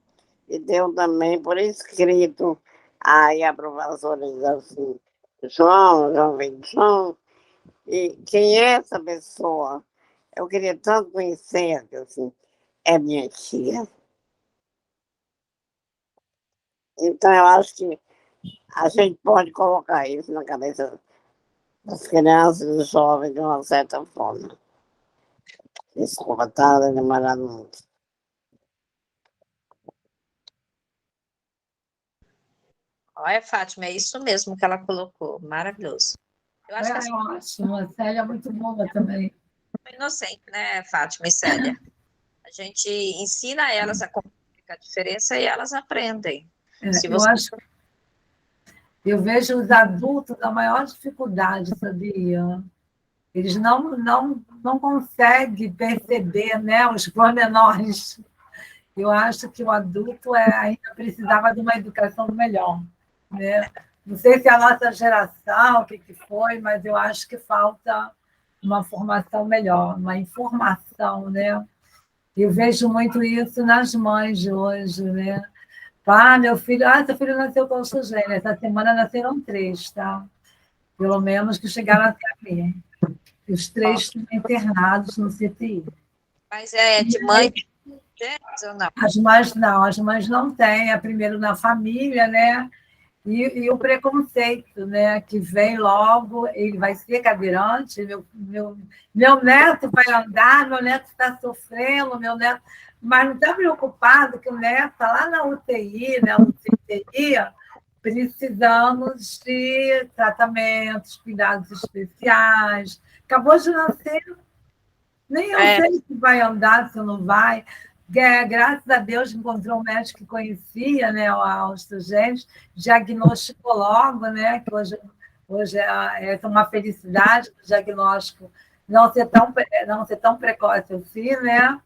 e tenho também por escrito. Aí a professora diz assim, João, e quem é essa pessoa? Eu queria tanto conhecer, assim, é minha tia. Então eu acho que a gente pode colocar isso na cabeça das crianças e dos jovens de uma certa forma. Desculpa, tá demorando muito. Olha, Fátima, é isso mesmo que ela colocou. Maravilhoso. Eu acho que É ótimo, a Célia é muito boa também. é inocente, né, Fátima e Célia? A gente ensina elas a comunicar a diferença e elas aprendem. Se Eu você acho, eu vejo os adultos a maior dificuldade, sabia? Eles não conseguem perceber, né, os pormenores. Eu acho que o adulto ainda precisava de uma educação melhor, né? Não sei se é a nossa geração, o que foi, mas eu acho que falta uma formação melhor, uma informação, né? Eu vejo muito isso nas mães de hoje, né? Seu filho nasceu com oxigênio. Essa semana nasceram 3, tá? Pelo menos que chegaram até mim. Os 3 estão internados no CTI. mas é de mãe ou não? As mães não têm, é primeiro na família, né? E o preconceito, né? Que vem logo, ele vai ser cadeirante, meu neto vai andar, meu neto está sofrendo, meu neto. Mas não está preocupado que o neto está lá na UTI, né? No CTI, precisamos de tratamentos, cuidados especiais. Acabou de nascer, nem eu sei se vai andar, se não vai. Graças a Deus encontrou um médico que conhecia, né, a osteogênese, diagnosticou logo, né, que hoje é uma felicidade o diagnóstico não ser tão precoce assim, né?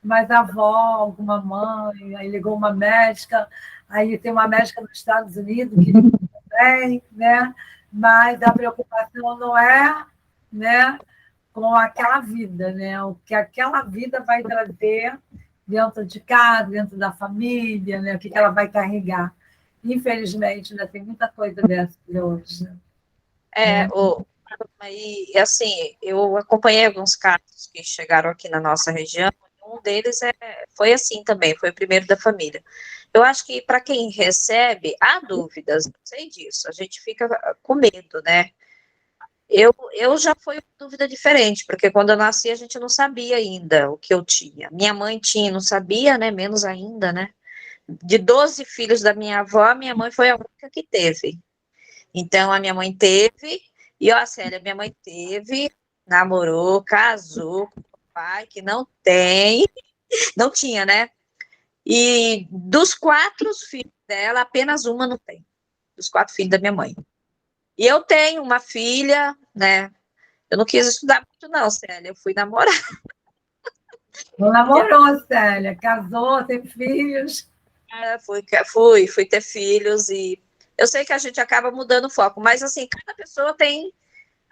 Mas a avó, alguma mãe, aí ligou uma médica, aí tem uma médica nos Estados Unidos que ligou também, né? Mas a preocupação não é, né, com aquela vida, né? O que aquela vida vai trazer dentro de casa, dentro da família, né? O que ela vai carregar. Infelizmente, ainda tem muita coisa dessa hoje. Né? E assim, eu acompanhei alguns casos que chegaram aqui na nossa região, um deles foi assim também, foi o primeiro da família. Eu acho que para quem recebe, há dúvidas, não sei disso, a gente fica com medo, né? Eu já foi uma dúvida diferente, porque quando eu nasci a gente não sabia ainda o que eu tinha. Minha mãe tinha, não sabia, né? Menos ainda, né? De 12 filhos da minha avó, minha mãe foi a única que teve. Então, a minha mãe teve, e ó, Célia, minha mãe teve, namorou, casou com o pai, que não tinha, né? E dos 4 filhos dela, apenas uma não tem. Dos 4 filhos da minha mãe. E eu tenho uma filha, né? Eu não quis estudar muito, não, Célia. Eu fui namorar. Não namorou, Célia, casou, teve filhos. Fui ter filhos e eu sei que a gente acaba mudando o foco, mas assim, cada pessoa tem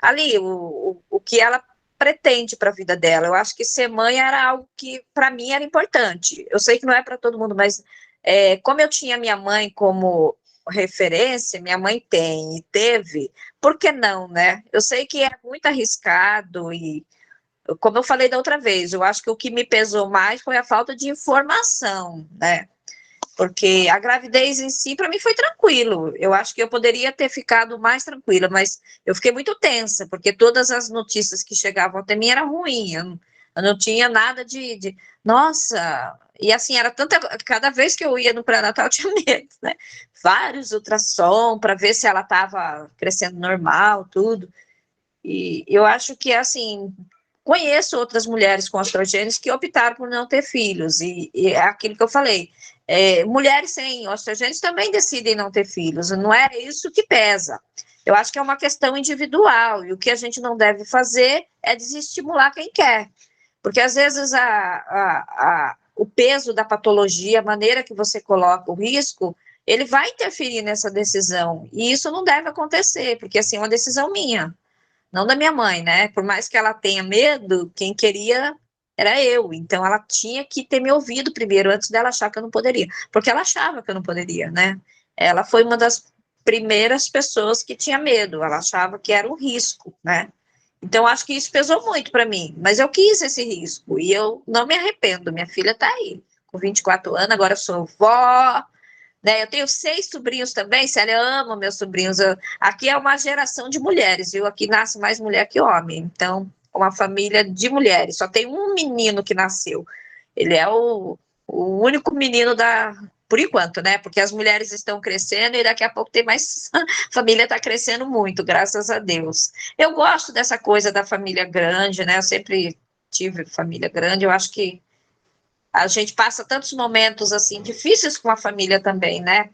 ali o que ela pretende para a vida dela. Eu acho que ser mãe era algo que para mim era importante. Eu sei que não é para todo mundo, mas como eu tinha minha mãe como referência, minha mãe tem e teve, por que não, né? Eu sei que é muito arriscado e como eu falei da outra vez, eu acho que o que me pesou mais foi a falta de informação, né? Porque a gravidez em si, para mim, foi tranquilo. Eu acho que eu poderia ter ficado mais tranquila, mas eu fiquei muito tensa, porque todas as notícias que chegavam até mim eram ruins. Eu não tinha nada Nossa! E assim, era tanta. Cada vez que eu ia no pré-natal, eu tinha medo, né? Vários ultrassom para ver se ela estava crescendo normal, tudo. E eu acho que, assim, conheço outras mulheres com osteogênese que optaram por não ter filhos, e é aquilo que eu falei, mulheres sem osteogênese também decidem não ter filhos, não é isso que pesa. Eu acho que é uma questão individual, e o que a gente não deve fazer é desestimular quem quer, porque às vezes o peso da patologia, a maneira que você coloca o risco, ele vai interferir nessa decisão, e isso não deve acontecer, porque assim, é uma decisão minha, não da minha mãe, né? Por mais que ela tenha medo, quem queria era eu. Então ela tinha que ter me ouvido primeiro, antes dela achar que eu não poderia. Porque ela achava que eu não poderia, né? Ela foi uma das primeiras pessoas que tinha medo, ela achava que era um risco, né? Então acho que isso pesou muito para mim, mas eu quis esse risco e eu não me arrependo. Minha filha está aí, com 24 anos, agora eu sou vó, né? Eu tenho 6 sobrinhos também, Célia, amo meus sobrinhos. Aqui é uma geração de mulheres, viu? Aqui nasce mais mulher que homem. Então, uma família de mulheres. Só tem um menino que nasceu. Ele é o único menino por enquanto, né? Porque as mulheres estão crescendo e daqui a pouco tem mais. A família está crescendo muito, graças a Deus. Eu gosto dessa coisa da família grande, né? Eu sempre tive família grande, eu acho que a gente passa tantos momentos assim difíceis com a família também, né?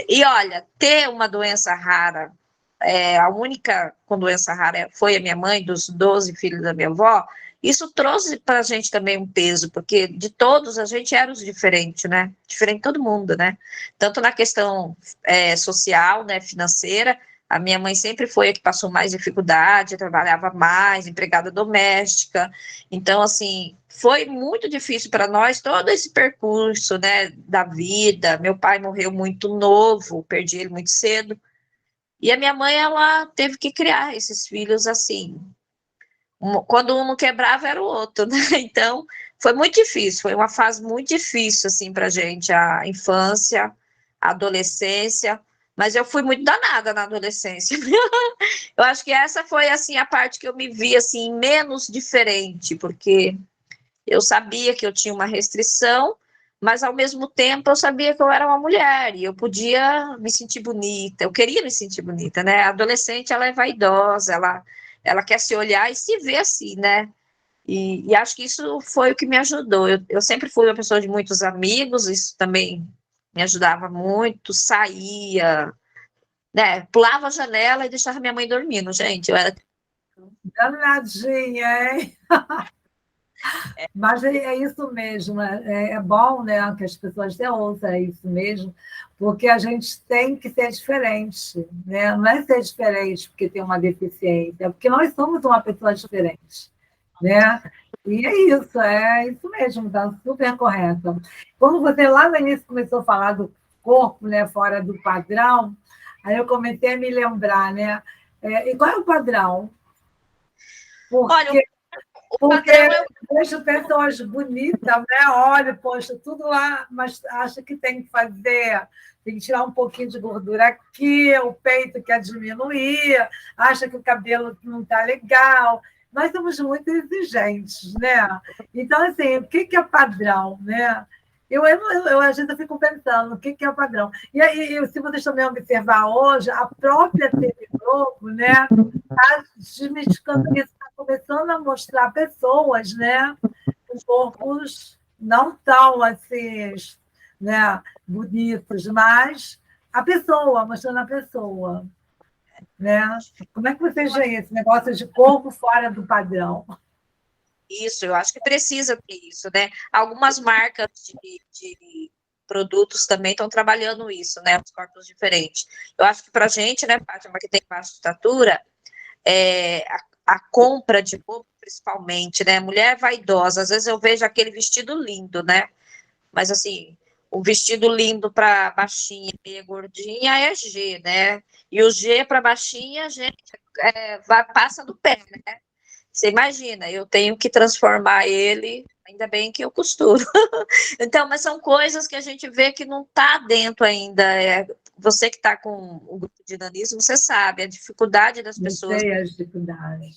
E olha, ter uma doença rara, a única com doença rara foi a minha mãe, dos 12 filhos da minha avó, isso trouxe para a gente também um peso, porque de todos a gente era os diferentes, né? Diferente de todo mundo, né? Tanto na questão social, né, financeira, a minha mãe sempre foi a que passou mais dificuldade, trabalhava mais, empregada doméstica. Então, assim, foi muito difícil para nós todo esse percurso, né, da vida. Meu pai morreu muito novo, perdi ele muito cedo. E a minha mãe, ela teve que criar esses filhos assim. Quando um não quebrava, era o outro, né? Então, foi muito difícil. Foi uma fase muito difícil, assim, para a gente. A infância, a adolescência. Mas eu fui muito danada na adolescência. Eu acho que essa foi, assim, a parte que eu me vi, assim, menos diferente. Porque eu sabia que eu tinha uma restrição, mas ao mesmo tempo eu sabia que eu era uma mulher e eu podia me sentir bonita, eu queria me sentir bonita, né? A adolescente, ela é vaidosa, ela quer se olhar e se ver assim, né? E acho que isso foi o que me ajudou. Eu sempre fui uma pessoa de muitos amigos, isso também me ajudava muito, saía, né? Pulava a janela e deixava minha mãe dormindo, gente. Eu era. Danadinha, hein? Mas é isso mesmo, é bom, né, que as pessoas tenham ouçam isso mesmo, porque a gente tem que ser diferente, né? Não é ser diferente porque tem uma deficiência, é porque nós somos uma pessoa diferente, né? E é isso mesmo, está super correto. Quando você lá no início começou a falar do corpo, né, fora do padrão, aí eu comecei a me lembrar, né? E qual é o padrão? Olha, Porque o porque padrão é. vejo pessoas bonitas, né? Olha, poxa, tudo lá, mas acha que tem que tirar um pouquinho de gordura aqui, o peito quer diminuir, acha que o cabelo não está legal. Nós somos muito exigentes, né? Então, assim, o que é padrão, né? Às vezes eu fico pensando, o que é o padrão? E aí, se vocês também observar hoje, a própria TV Globo, né, está desmistificando isso, está começando a mostrar pessoas, né, com corpos não tão assim, né, bonitos, mas mostrando a pessoa, né? Como é que vocês veem esse negócio de corpo fora do padrão? Isso, eu acho que precisa ter isso, né? Algumas marcas de produtos também estão trabalhando isso, né? Os corpos diferentes. Eu acho que para a gente, né, Fátima, que tem baixa estatura, a compra de roupa, principalmente, né? Mulher vaidosa, às vezes eu vejo aquele vestido lindo, né? Mas assim, o vestido lindo para baixinha e gordinha é G, né? E o G para baixinha, gente, passa do pé, né? Você imagina, eu tenho que transformar ele, ainda bem que eu costuro. Então, mas são coisas que a gente vê que não está dentro ainda. Você que está com o grupo de nanismo, você sabe a dificuldade das pessoas. Não sei as dificuldades.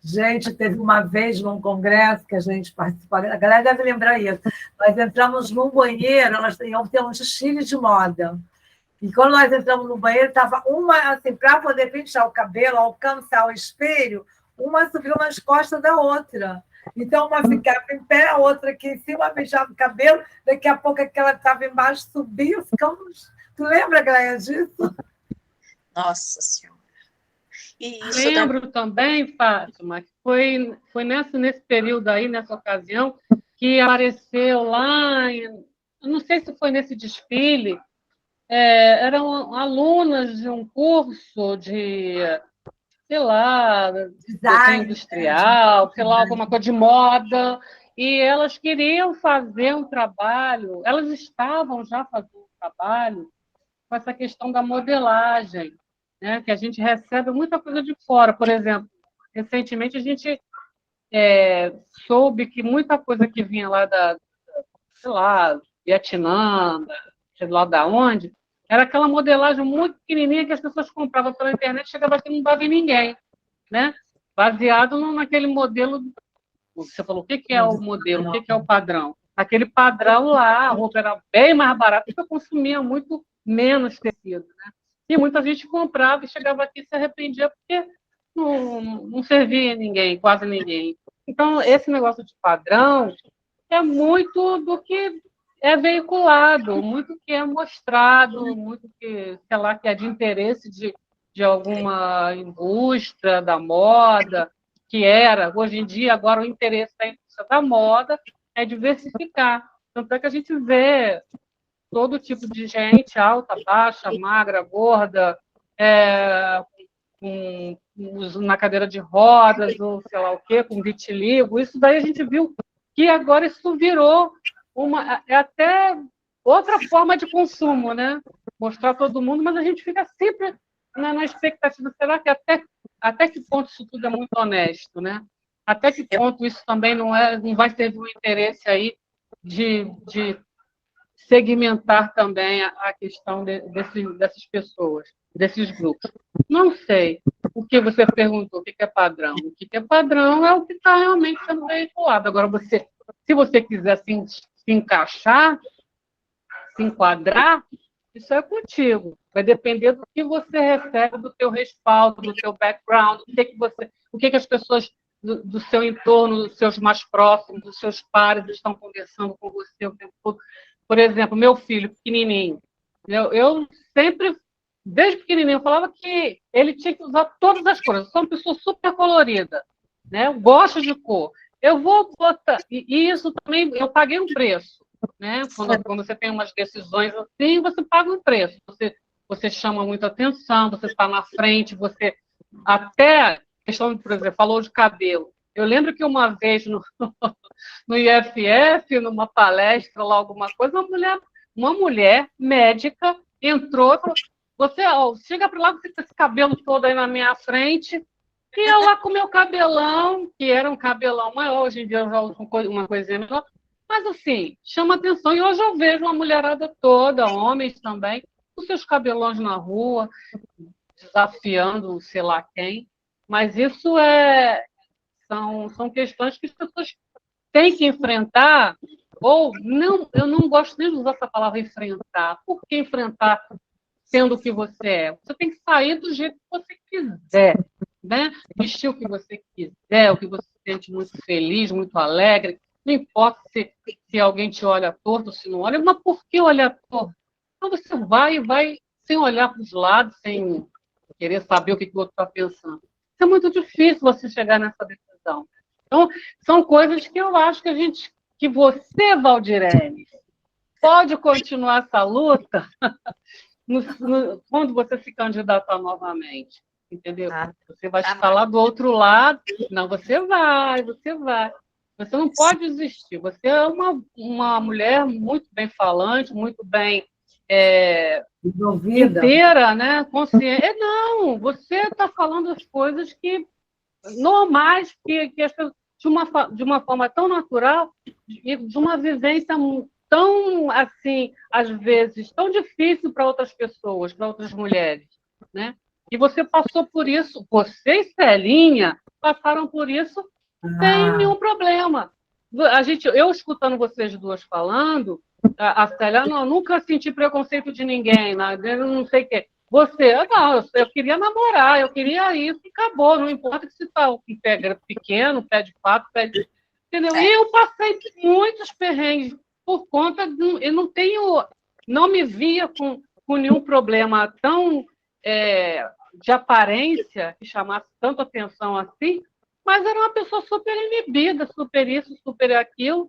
Gente, teve uma vez num congresso que a gente participou, a galera deve lembrar isso. Nós entramos num banheiro, nós íamos ter um desfile de moda. E quando nós entramos no banheiro, estava uma, assim, para poder pentear o cabelo, alcançar o espelho, uma subiu nas costas da outra. Então, uma ficava em pé, a outra aqui em cima, beijava o cabelo, daqui a pouco aquela que estava embaixo subiu, ficamos. Tu lembra, Gleia, disso? Nossa Senhora. E isso lembro também, Fátima, que foi nesse período aí, nessa ocasião, que apareceu lá, eu não sei se foi nesse desfile, eram alunas de um curso de, sei lá, desenho industrial, sei lá, alguma coisa de moda, e elas queriam fazer um trabalho, elas estavam já fazendo um trabalho com essa questão da modelagem, né? Que a gente recebe muita coisa de fora. Por exemplo, recentemente a gente soube que muita coisa que vinha lá sei lá, Vietnã, sei lá da onde, era aquela modelagem muito pequenininha que as pessoas compravam pela internet, chegava aqui e não dava em ninguém, né? Baseado naquele modelo. Você falou, o que é o modelo, o que é o padrão? aquele padrão lá, a roupa era bem mais barata, porque eu consumia muito menos tecido, né? E muita gente comprava e chegava aqui e se arrependia porque não servia ninguém, quase ninguém. Então, esse negócio de padrão é muito do que é veiculado, muito que é mostrado, muito que, sei lá, que é de interesse de alguma indústria da moda, que era, hoje em dia, agora o interesse da indústria da moda é diversificar. Tanto é que a gente vê todo tipo de gente, alta, baixa, magra, gorda, na cadeira de rodas, ou sei lá o quê, com vitiligo. Isso daí a gente viu que agora isso virou até outra forma de consumo, né? Mostrar todo mundo, mas a gente fica sempre na expectativa, será que até que ponto isso tudo é muito honesto, né? Até que ponto isso também não vai ter um interesse aí de segmentar também a questão dessas pessoas, desses grupos. Não sei. O que você perguntou, o que é padrão? O que é padrão é o que está realmente sendo veiculado. Agora, se você quiser se encaixar, se enquadrar, isso é contigo. Vai depender do que você recebe, do teu respaldo, do teu background, o que as pessoas do seu entorno, dos seus mais próximos, dos seus pares estão conversando com você o tempo todo. Por exemplo, meu filho, pequenininho, eu sempre, desde pequenininho, falava que ele tinha que usar todas as cores. Eu sou uma pessoa super colorida, né? Eu gosto de cor. Eu vou botar... E isso também, eu paguei um preço, né? Quando você tem umas decisões assim, você paga um preço. Você chama muita atenção, você está na frente, você... Até, questão, por exemplo, falou de cabelo. Eu lembro que uma vez no IFF, numa palestra, lá alguma coisa, uma mulher médica entrou e falou: você, chega para lá, você com esse cabelo todo aí na minha frente, e eu lá com o meu cabelão, que era um cabelão maior, hoje em dia eu já uso uma coisinha menor, mas assim, chama atenção. E hoje eu vejo uma mulherada toda, homens também, com seus cabelões na rua, desafiando sei lá quem, mas isso são questões que as pessoas têm que enfrentar, ou não, eu não gosto nem de usar essa palavra enfrentar. Por que enfrentar sendo o que você é? Você tem que sair do jeito que você quiser, né? Vestir o que você quiser, o que você se sente muito feliz, muito alegre. Não importa se alguém te olha torto, se não olha, mas por que olhar torto? Então você vai sem olhar para os lados, sem querer saber o que o outro está pensando. É muito difícil você chegar nessa decisão. Então, são coisas que eu acho que você, Valdirene, pode continuar essa luta quando você se candidatar novamente, entendeu? Você vai estar lá do outro lado. Não, você vai. Você não pode desistir. Você é uma mulher muito bem falante, muito bem inteira, né? Consciente. Não, você está falando as coisas que normais, que as pessoas, de uma forma tão natural e de uma vivência tão, assim, às vezes, tão difícil para outras pessoas, para outras mulheres, né? E você passou por isso, você e Celinha passaram por isso sem nenhum problema. Eu escutando vocês duas falando, a Célia, não, nunca senti preconceito de ninguém, não sei o quê. Você, não, eu queria namorar, eu queria isso e acabou. Não importa se está o pé pequeno, pé de pato, entendeu? E eu passei muitos perrengues por conta eu não me via com nenhum problema tão de aparência que chamasse tanta atenção assim, mas era uma pessoa super inibida, super isso, super aquilo,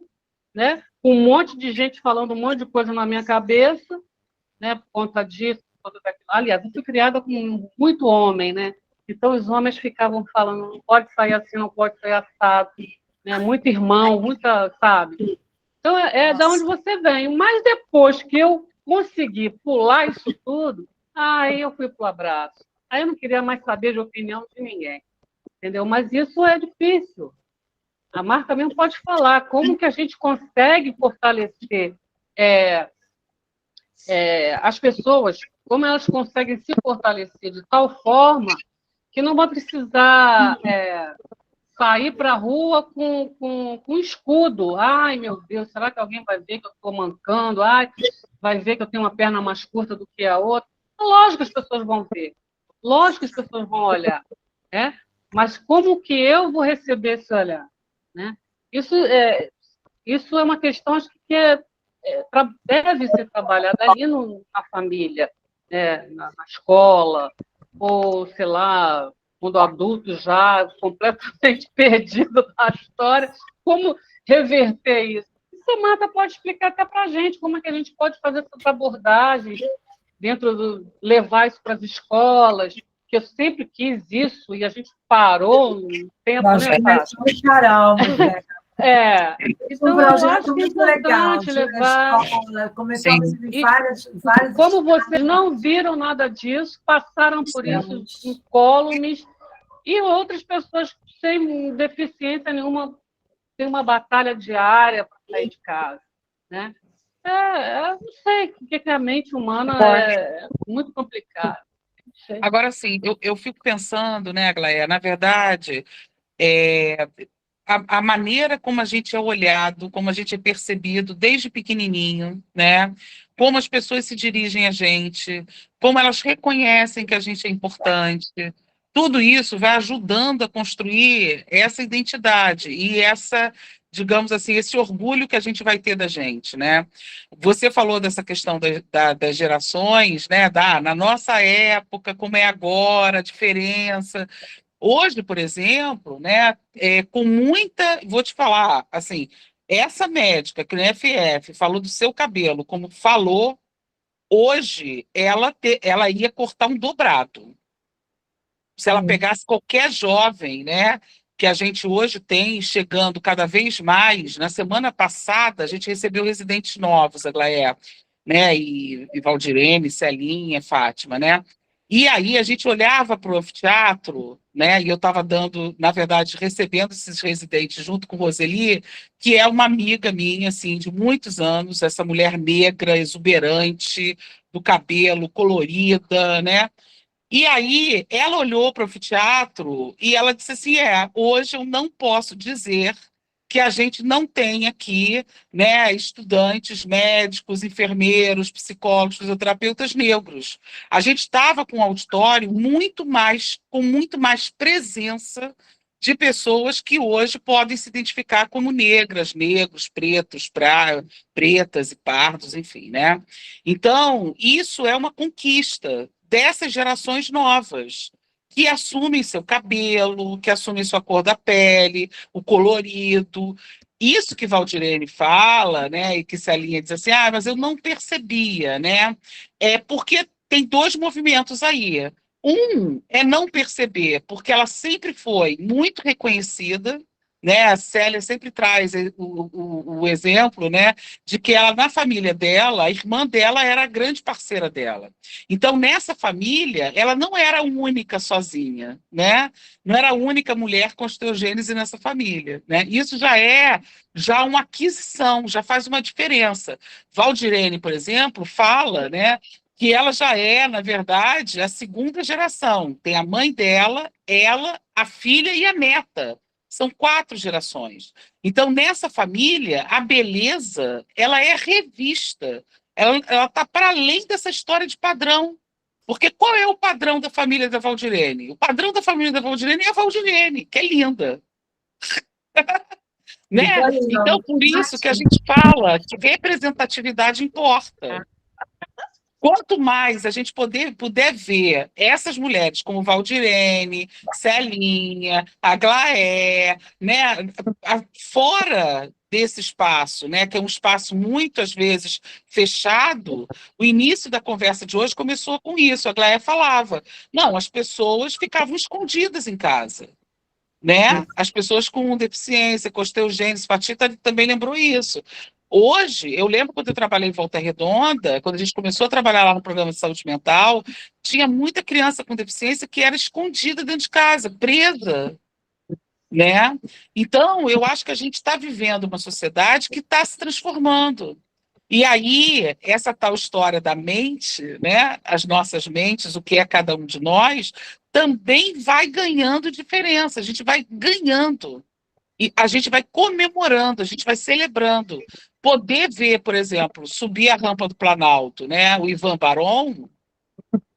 né? Com um monte de gente falando um monte de coisa na minha cabeça, né? Por conta disso. Aliás, eu fui criada com muito homem, né? Então os homens ficavam falando, não pode sair assim, não pode sair assado, né? Muito irmão, muita, sabe? Então é da onde você vem. Mas depois que eu consegui pular isso tudo, aí eu fui pro abraço. Aí eu não queria mais saber de opinião de ninguém, entendeu? Mas isso é difícil. A Marta mesmo pode falar como que a gente consegue fortalecer as pessoas, como elas conseguem se fortalecer de tal forma que não vão precisar sair para a rua com escudo. Ai, meu Deus, será que alguém vai ver que eu estou mancando? Ai, vai ver que eu tenho uma perna mais curta do que a outra? Lógico que as pessoas vão ver. Lógico que as pessoas vão olhar. Né? Mas como que eu vou receber esse olhar? Né? Isso é uma questão, acho que deve ser trabalhada ali na família, né? Na escola, ou, sei lá, quando adulto já completamente perdido na história, como reverter isso? Samanta pode explicar até para a gente como é que a gente pode fazer essas abordagens levar isso para as escolas, que eu sempre quis isso e a gente parou um tempo, Nós né, Tati? paramos, né? Então, Um eu projeto acho que é muito legal, importante levar. escola, começamos em vários Como vocês não viram nada disso, passaram por isso incólumes, e outras pessoas sem deficiência nenhuma têm uma batalha diária para sair de casa. Né? Não sei, porque a mente humana é muito complicada. Agora, sim, eu fico pensando, né, Aglaé, na verdade, a maneira como a gente é olhado, como a gente é percebido desde pequenininho, né? Como as pessoas se dirigem a gente, como elas reconhecem que a gente é importante. Tudo isso vai ajudando a construir essa identidade e essa, digamos assim, esse orgulho que a gente vai ter da gente, né? Você falou dessa questão das gerações, né? Na nossa época, como é agora, a diferença. Hoje, por exemplo, né, com muita, vou te falar, assim, essa médica que no FF falou do seu cabelo, como falou, hoje ela ia cortar um dobrado. Se ela pegasse qualquer jovem, né, que a gente hoje tem chegando cada vez mais, na semana passada a gente recebeu residentes novos, Aglaé, né, e Valdirene, Celinha, Fátima, né? E aí a gente olhava para o anfiteatro, né? E eu estava dando, na verdade, recebendo esses residentes junto com Roseli, que é uma amiga minha, assim, de muitos anos, essa mulher negra, exuberante, do cabelo colorida, né? E aí ela olhou para o anfiteatro e ela disse assim: hoje eu não posso dizer que a gente não tem aqui, né, estudantes, médicos, enfermeiros, psicólogos, fisioterapeutas negros. A gente estava com um auditório com muito mais presença de pessoas que hoje podem se identificar como negras, negros, pretos, pretas e pardos, enfim, né? Então, isso é uma conquista dessas gerações novas, que assumem seu cabelo, que assumem sua cor da pele, o colorido. Isso que Valdirene fala, né, e que Celinha diz assim, mas eu não percebia, né? É porque tem dois movimentos aí. Um é não perceber, porque ela sempre foi muito reconhecida, né? A Célia sempre traz o exemplo, né, de que ela, na família dela, a irmã dela era a grande parceira dela. Então, nessa família, ela não era a única sozinha, né? Não era a única mulher com osteogênese nessa família, né? Isso já uma aquisição, já faz uma diferença. Valdirene, por exemplo, fala, né, que ela já é, na verdade, a segunda geração. Tem a mãe dela, ela, a filha e a neta. São 4 gerações. Então, nessa família, a beleza ela é revista. Ela está para além dessa história de padrão. Porque qual é o padrão da família da Valdirene? O padrão da família da Valdirene é a Valdirene, que é linda. Né? Então, por isso que a gente fala que representatividade importa. Quanto mais a gente puder ver essas mulheres como Valdirene, Celinha, Aglaé, né, fora desse espaço, né, que é um espaço muitas vezes fechado, o início da conversa de hoje começou com isso. A Aglaé falava, não, as pessoas ficavam escondidas em casa. Né? As pessoas com deficiência, com osteogênese, Patita também lembrou isso. Hoje, eu lembro quando eu trabalhei em Volta Redonda, quando a gente começou a trabalhar lá no programa de saúde mental, tinha muita criança com deficiência que era escondida dentro de casa, presa, né? Então, eu acho que a gente está vivendo uma sociedade que está se transformando. E aí, essa tal história da mente, né, as nossas mentes, o que é cada um de nós, também vai ganhando diferença, a gente vai ganhando. E a gente vai comemorando, a gente vai celebrando. Poder ver, por exemplo, subir a rampa do Planalto, né, o Ivan Barón,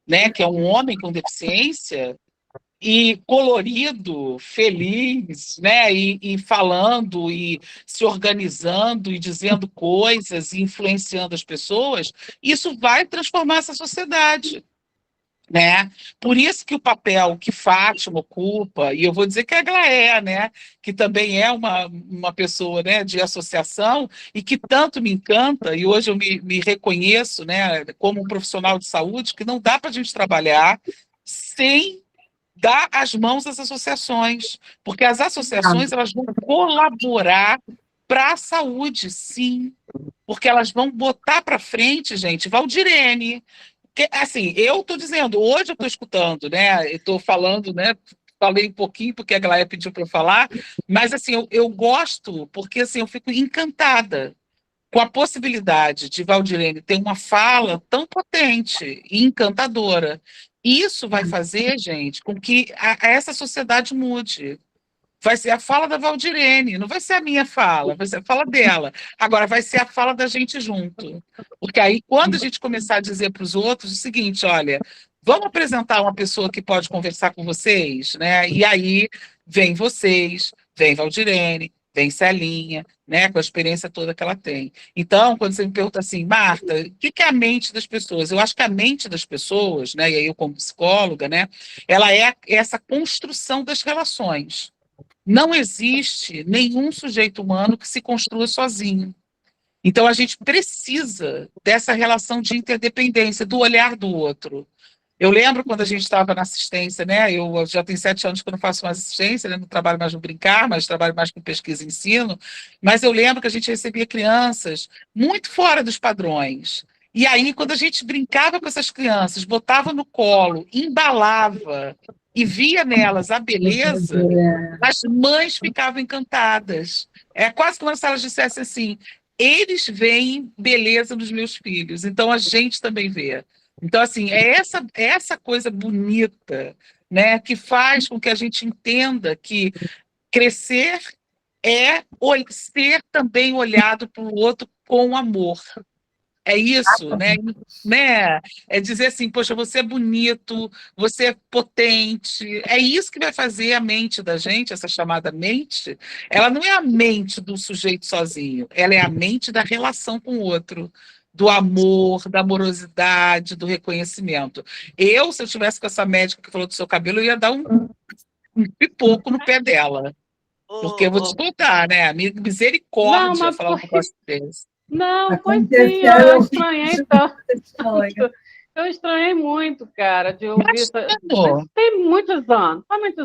né, que é um homem com deficiência, e colorido, feliz, né? E falando, e se organizando, e dizendo coisas, e influenciando as pessoas, isso vai transformar essa sociedade. Né? Por isso que o papel que Fátima ocupa, e eu vou dizer que a Aglaé, né, que também é uma pessoa, né, de associação e que tanto me encanta, e hoje eu me reconheço, né, como um profissional de saúde, que não dá para a gente trabalhar sem dar as mãos às associações, porque as associações elas vão colaborar para a saúde, sim, porque elas vão botar para frente, gente, Valdirene, que, assim, eu estou dizendo, hoje eu estou escutando, né? Eu estou falando, né? Falei um pouquinho porque a Glaia pediu para eu falar, mas assim, eu gosto, porque assim, eu fico encantada com a possibilidade de Valdirene ter uma fala tão potente e encantadora. Isso vai fazer, gente, com que essa sociedade mude. Vai ser a fala da Valdirene, não vai ser a minha fala, vai ser a fala dela. Agora, vai ser a fala da gente junto. Porque aí, quando a gente começar a dizer para os outros o seguinte, olha, vamos apresentar uma pessoa que pode conversar com vocês, né? E aí, vem vocês, vem Valdirene, vem Celinha, né? Com a experiência toda que ela tem. Então, quando você me pergunta assim, Marta, o que é a mente das pessoas? Eu acho que a mente das pessoas, né? E aí eu como psicóloga, né? Ela é essa construção das relações. Não existe nenhum sujeito humano que se construa sozinho. Então, a gente precisa dessa relação de interdependência, do olhar do outro. Eu lembro quando a gente estava na assistência, né? Eu já tenho 7 anos que eu não faço mais assistência, né? Não trabalho mais no Brincar, mas trabalho mais com pesquisa e ensino. Mas eu lembro que a gente recebia crianças muito fora dos padrões. E aí, quando a gente brincava com essas crianças, botava no colo, embalava e via nelas a beleza, as mães ficavam encantadas. É quase como se elas dissessem assim: eles veem beleza nos meus filhos, então a gente também vê. Então, assim, é essa coisa bonita, né, que faz com que a gente entenda que crescer é ser também olhado para o outro com amor. É isso, né? É dizer assim, poxa, você é bonito, você é potente. É isso que vai fazer a mente da gente, essa chamada mente. Ela não é a mente do sujeito sozinho, ela é a mente da relação com o outro, do amor, da amorosidade, do reconhecimento. Eu, se eu tivesse com essa médica que falou do seu cabelo, eu ia dar um pipoco no pé dela. Porque eu vou te contar, né? Misericórdia falar um negócio desse. Não, foi sim, eu estranhei tanto. Eu estranhei muito, cara, de ouvir isso. Tem muitos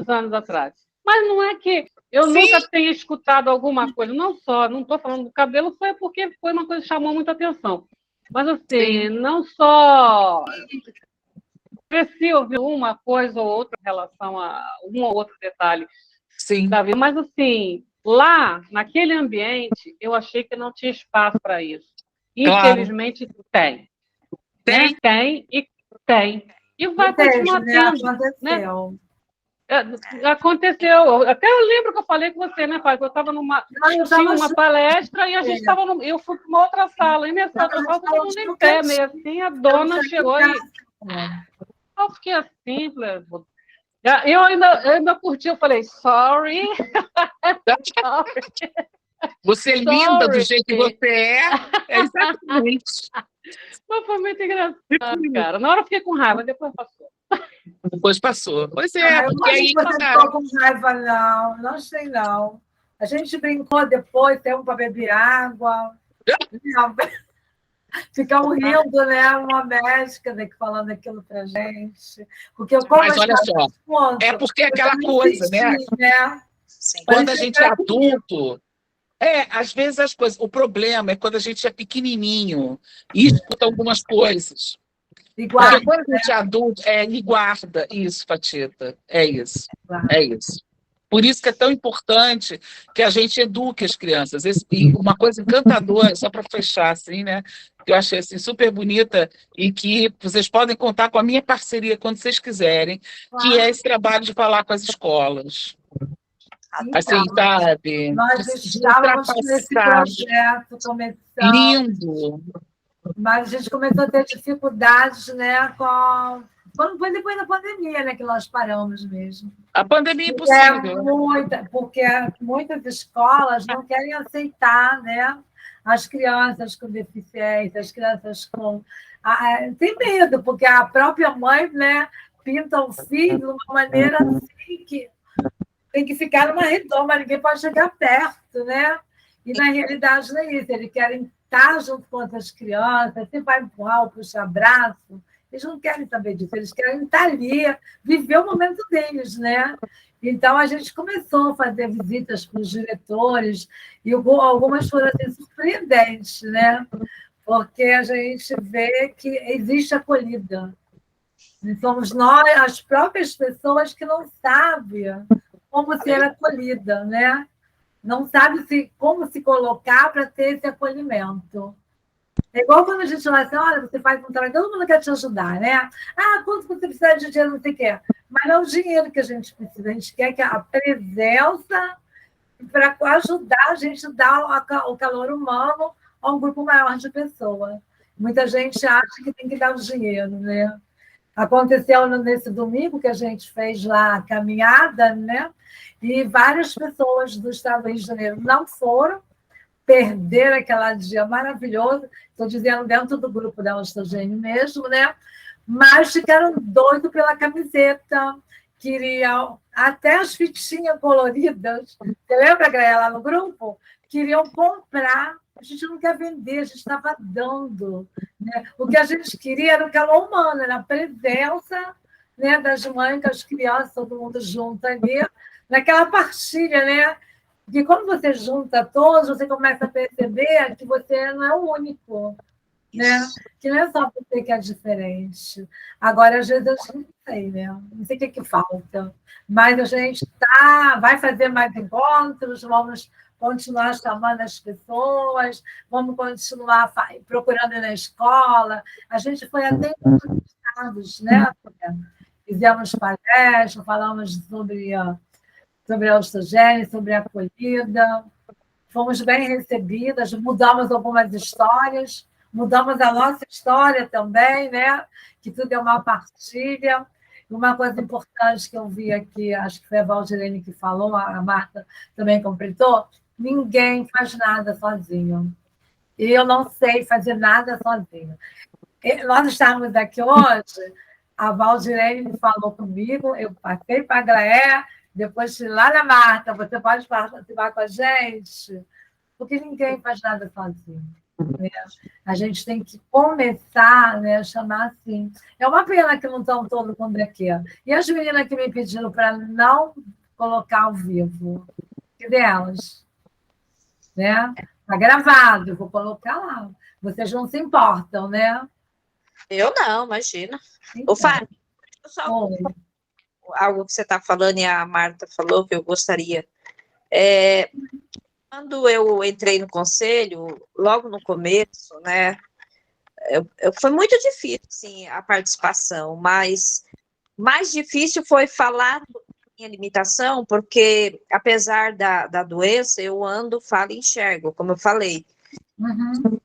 anos atrás. Mas não é que eu nunca tenha escutado alguma coisa, não estou falando do cabelo, foi porque foi uma coisa que chamou muita atenção. Mas assim, não só cresci ouvir uma coisa ou outra em relação a um ou outro detalhe da vida, mas assim, lá, naquele ambiente, eu achei que não tinha espaço para isso. Infelizmente, tem. Tem. Né? Tem. E vai continuar tendo. Aconteceu. Né? Aconteceu. Até eu lembro que eu falei com você, né, pai? Que eu estava tinha uma palestra e a gente estava eu fui para uma outra sala. E nessa outra sala, todo mundo em pé mesmo. Assim, a dona chegou e... Eu fiquei assim, eu ainda curti, eu falei, sorry. Você é linda do jeito que você é exatamente. Mas foi muito engraçado, cara. Na hora eu fiquei com raiva, depois passou. Depois passou. Pois é, porque aí... Você ficou com raiva, não sei não. A gente brincou depois, tempo para beber água. Ficamos rindo, né? Uma médica falando aquilo pra gente. Porque mas olha só, é porque aquela coisa, né? Quando a gente é adulto, às vezes as coisas... O problema é quando a gente é pequenininho e escuta algumas coisas. Porque quando a gente é adulto, e guarda isso, Fatita. É isso. Por isso que é tão importante que a gente eduque as crianças. E uma coisa encantadora, só para fechar, assim, né? Que eu achei assim, super bonita e que vocês podem contar com a minha parceria quando vocês quiserem, que é esse trabalho de falar com as escolas. Assim, Então, sabe? nós De estávamos com esse ultrapassar. projeto começando, Lindo. mas a gente começou a ter dificuldades, né, quando foi depois da pandemia, né, que nós paramos mesmo. A pandemia é Porque impossível. porque muitas escolas não querem aceitar, né, as crianças com deficiência, as crianças com... tem medo, porque a própria mãe, né, pinta o filho de uma maneira assim que tem que ficar numa redoma, ninguém pode chegar perto, né? E na realidade não é isso, eles querem estar junto com outras crianças, se vai empurrar ou puxar braço, eles não querem saber disso, eles querem estar ali, viver o momento deles, né? Então, a gente começou a fazer visitas com os diretores, e algumas foram assim, surpreendentes, né? Porque a gente vê que existe acolhida. E somos nós, as próprias pessoas, que não sabem como ser acolhida, né? Não sabe como se colocar para ter esse acolhimento. É igual quando a gente fala assim, olha, você faz um trabalho, todo mundo quer te ajudar, né? Ah, quanto você precisa de dinheiro, não sei o quê. Mas não é o dinheiro que a gente precisa, a gente quer que a presença para ajudar a gente a dar o calor humano a um grupo maior de pessoas. Muita gente acha que tem que dar o dinheiro, né? Aconteceu nesse domingo que a gente fez lá a caminhada, né? E várias pessoas do estado do Rio de Janeiro não foram, perderam aquele dia maravilhoso, estou dizendo dentro do grupo da Ostogênio mesmo, né? Mas ficaram doidos pela camiseta, queriam até as fitinhas coloridas. Você lembra, Graia, lá no grupo? Queriam comprar. A gente não quer vender, a gente estava dando. Né? O que a gente queria era o calor humano, era a presença, né, das mães, das crianças, todo mundo junto ali, naquela partilha, né? Porque quando você junta todos, você começa a perceber que você não é o único, né? Que não é só você que é diferente. Agora, às vezes, eu não sei, né? Não sei o que falta. Mas a gente vai fazer mais encontros, vamos continuar chamando as pessoas, vamos continuar procurando ir na escola. A gente foi até em outros estados, né? Fizemos palestras, falamos sobre a ostogênese, sobre a acolhida. Fomos bem recebidas, mudamos algumas histórias, mudamos a nossa história também, né? Que tudo é uma partilha. Uma coisa importante que eu vi aqui, acho que foi a Valdirene que falou, a Marta também completou, ninguém faz nada sozinho. E eu não sei fazer nada sozinho. Nós estávamos aqui hoje, a Valdirene falou comigo, eu passei para a Glaé, depois fui lá na Marta, você pode participar com a gente? Porque ninguém faz nada sozinho. Né? A gente tem que começar, né, a chamar assim. É uma pena que não estão todo mundo aqui. E as meninas que me pediram para não colocar ao vivo? Cadê elas? Né? Está gravado, eu vou colocar lá. Vocês não se importam, né? Eu não, imagina. Então, Ô, Fábio, só algo que você está falando e a Marta falou que eu gostaria. Quando eu entrei no conselho, logo no começo, né, foi muito difícil, sim, a participação, mas mais difícil foi falar da minha limitação, porque apesar da doença, eu ando, falo e enxergo, como eu falei. Uhum.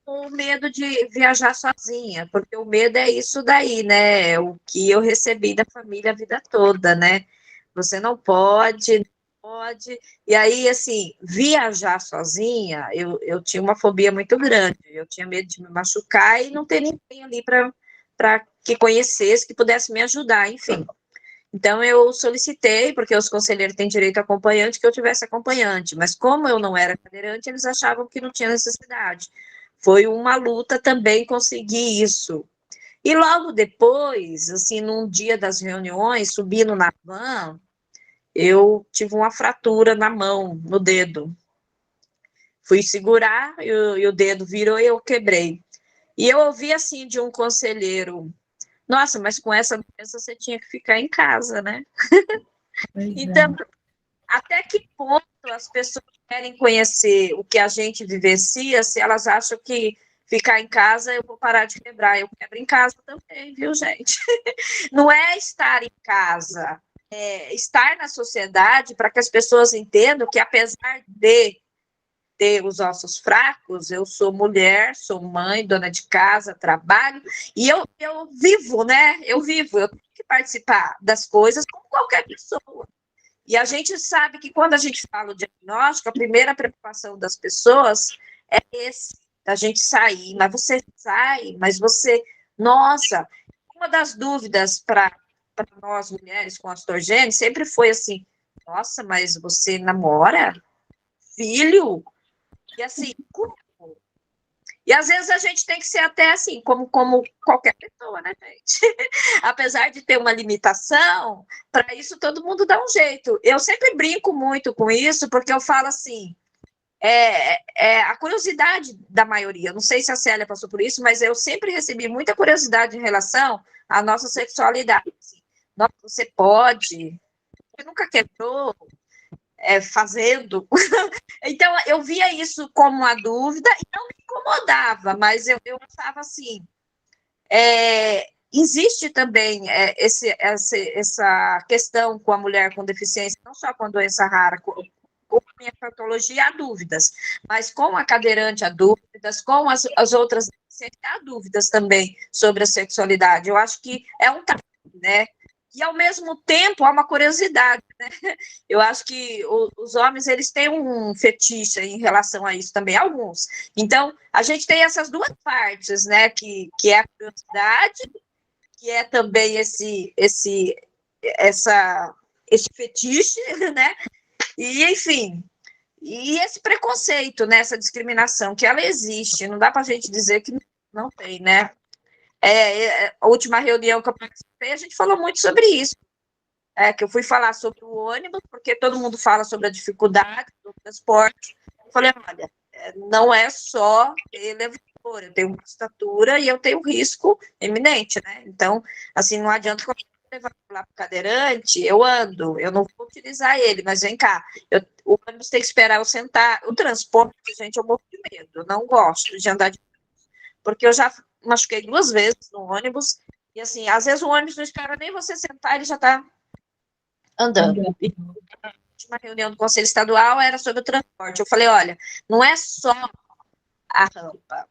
O medo de viajar sozinha, porque o medo é isso daí, né? O que eu recebi da família a vida toda, né? Você não pode. E aí, assim, viajar sozinha, eu tinha uma fobia muito grande. Eu tinha medo de me machucar e não ter ninguém ali para que conhecesse, que pudesse me ajudar, enfim. Então, eu solicitei, porque os conselheiros têm direito a acompanhante, que eu tivesse acompanhante. Mas como eu não era cadeirante, eles achavam que não tinha necessidade. Foi uma luta também conseguir isso. E logo depois, assim, num dia das reuniões, subindo na van, eu tive uma fratura na mão, no dedo. Fui segurar e o dedo virou e eu quebrei. E eu ouvi assim de um conselheiro: nossa, mas com essa doença você tinha que ficar em casa, né? Então, até que ponto as pessoas querem conhecer o que a gente vivencia, se elas acham que ficar em casa eu vou parar de quebrar. Eu quebro em casa também, viu, gente? Não é estar em casa, é estar na sociedade para que as pessoas entendam que, apesar de ter os ossos fracos, eu sou mulher, sou mãe, dona de casa, trabalho, e eu vivo, né? Eu tenho que participar das coisas como qualquer pessoa. E a gente sabe que quando a gente fala o diagnóstico, a primeira preocupação das pessoas é esse, da gente sair. Mas você sai, mas você... Nossa, uma das dúvidas para nós mulheres com astrogênio sempre foi assim, nossa, mas você namora? Filho? E assim, como? E às vezes a gente tem que ser até assim, como qualquer pessoa, né, gente? Apesar de ter uma limitação, para isso todo mundo dá um jeito. Eu sempre brinco muito com isso, porque eu falo assim, a curiosidade da maioria, não sei se a Célia passou por isso, mas eu sempre recebi muita curiosidade em relação à nossa sexualidade. Assim, nossa, você pode, você nunca quebrou, fazendo. Então, eu via isso como uma dúvida e não me incomodava, mas eu pensava assim, existe também essa questão com a mulher com deficiência, não só com a doença rara, com a minha patologia, há dúvidas, mas com a cadeirante há dúvidas, com as outras deficiências há dúvidas também sobre a sexualidade. Eu acho que é um tabu, né? E, ao mesmo tempo, há uma curiosidade, né? Eu acho que os homens, eles têm um fetiche em relação a isso também, alguns. Então, a gente tem essas duas partes, né? Que é a curiosidade, que é também esse fetiche, né? E, enfim, e esse preconceito, né? Essa discriminação, que ela existe, não dá para a gente dizer que não tem, né? A última reunião que eu participei, a gente falou muito sobre isso, que eu fui falar sobre o ônibus, porque todo mundo fala sobre a dificuldade do transporte. Eu falei, olha, não é só elevador, eu tenho uma estatura e eu tenho risco eminente, né? Então, assim, não adianta que eu levar lá para o cadeirante, eu ando, eu não vou utilizar ele, mas vem cá, o ônibus tem que esperar eu sentar. O transporte, gente, eu morro de medo, eu não gosto de andar de ônibus, porque eu já machuquei 2 vezes no ônibus, e assim, às vezes o ônibus não espera nem você sentar, ele já está andando. E a última reunião do Conselho Estadual era sobre o transporte. Eu falei, olha, não é só a rampa,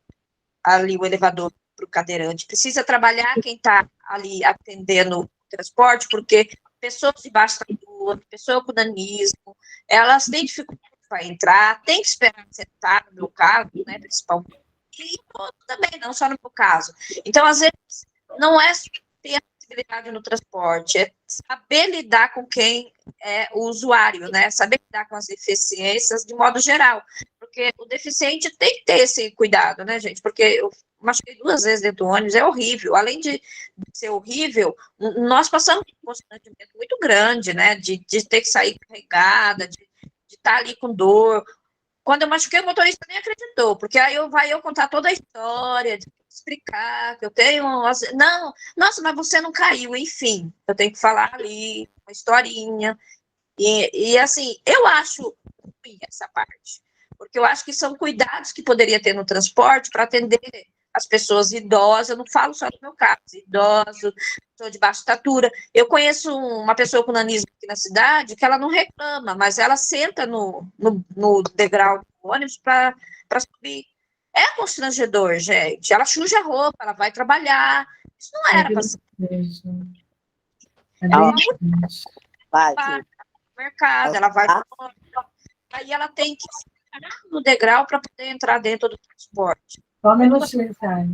ali o elevador para o cadeirante, precisa trabalhar quem está ali atendendo o transporte, porque pessoas de baixa estatura, pessoas com nanismo, elas têm dificuldade para entrar, tem que esperar sentar, no meu caso, né, principalmente, e outros também, não só no meu caso. Então, às vezes, não é ter a acessibilidade no transporte, é saber lidar com quem é o usuário, né, saber lidar com as deficiências de modo geral, porque o deficiente tem que ter esse cuidado, né, gente, porque eu machuquei 2 vezes dentro do ônibus, é horrível, além de ser horrível, nós passamos um constrangimento muito grande, né, de ter que sair carregada, de estar ali com dor. Quando eu machuquei, o motorista nem acreditou, porque aí vai eu contar toda a história, de explicar que eu tenho... Não, nossa, mas você não caiu, enfim, eu tenho que falar ali, uma historinha, e assim, eu acho ruim essa parte, porque eu acho que são cuidados que poderia ter no transporte para atender as pessoas idosas, eu não falo só do meu caso, idoso, pessoa de baixa estatura. Eu conheço uma pessoa com nanismo aqui na cidade que ela não reclama, mas ela senta no degrau do ônibus para subir. É constrangedor, gente. Ela suja a roupa, ela vai trabalhar. Isso não era para ser. Ela vai no mercado, ela vai no... Aí ela tem que ficar no degrau para poder entrar dentro do transporte. Só um minutinho, Sânia.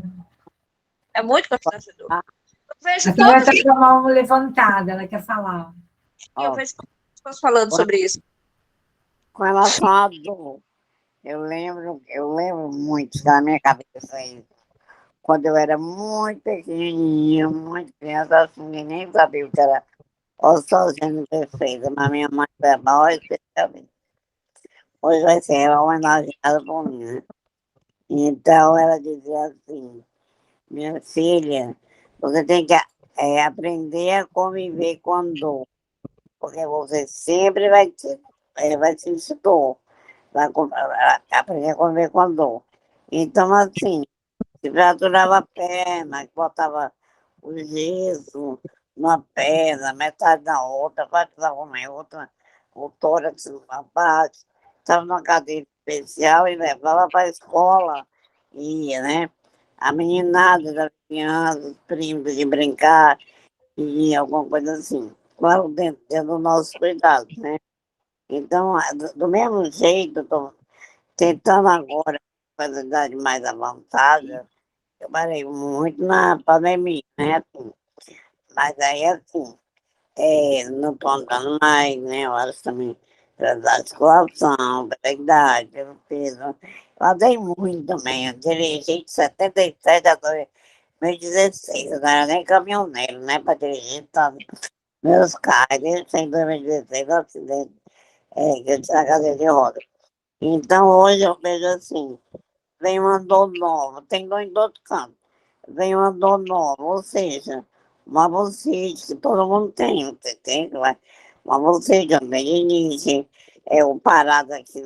É muito constrangedor. Eu vejo A senhora todas... está com a mão levantada, ela quer falar. Eu vejo pessoas falando sobre isso. Com relação à dor, eu lembro muito da minha cabeça aí. Quando eu era muito pequenininha, muito criança, assim, nem sabia o que era oxigênio perfeito, mas minha mãe foi mal especialmente. Hoje vai ser ela homenageada por mim, né? Então ela dizia assim, minha filha, você tem que aprender a conviver com dor, porque você sempre vai ter. vai sentir dor, vai aprender a conviver com a dor. Então, assim, se fraturava a perna, botava o gesso numa perna, metade na outra, fraturava uma em outra, o tórax numa parte, estava numa cadeira especial e levava para a escola, ia, né? A meninada da criança, os primos de brincar, e alguma coisa assim. Claro, dentro do nosso cuidado, né? Então, do mesmo jeito, estou tentando agora, com a idade mais avançada, eu parei muito na pandemia, né? Assim, mas aí, assim, não estou andando mais, né? Eu acho também, pela circulação, pela idade, pelo peso. Eu andei muito também. Eu dirigi de 77 a 2016. Eu não era nem caminhoneiro, né? Para dirigir tanto. Meus carros, desde em 2016, o acidente, que eu tinha cadeira de roda. Então, hoje eu vejo assim, vem uma dor nova, tem dor em todo canto, vem uma dor nova, ou seja, uma bolsite que todo mundo tem, você tem, uma bolsite, uma tendinite, o parado aqui,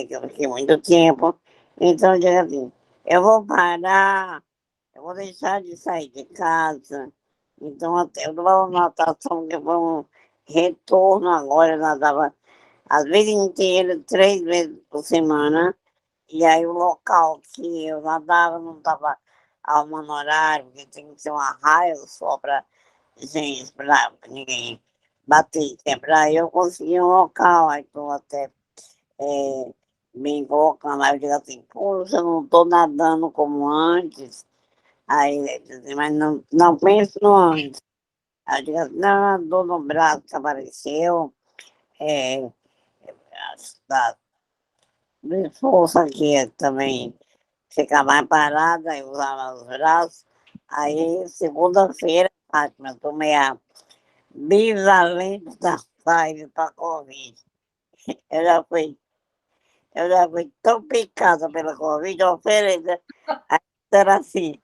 que eu fiquei muito tempo. Então, eu digo assim, eu vou parar, eu vou deixar de sair de casa. Então, até eu dou uma anotação que foi um retorno agora, eu nadava a vida inteira, 3 vezes por semana. E aí o local que eu nadava não estava arrumando horário, porque tem que ser uma raia só para gente, para ninguém bater. Para eu conseguir um local, aí estou até me colocando, aí eu digo assim, poxa, eu não estou nadando como antes. Aí ele diz assim, mas não penso no antes. Aí eu digo assim, não, a dor no braço que apareceu, é, da, do esforço aqui também ficar mais parada e usar os braços. Aí, segunda-feira, Fátima, eu tomei a bivalente da Pfizer para Covid. Eu já fui, eu já fui tão picada pela Covid, oferecida. Aí era assim,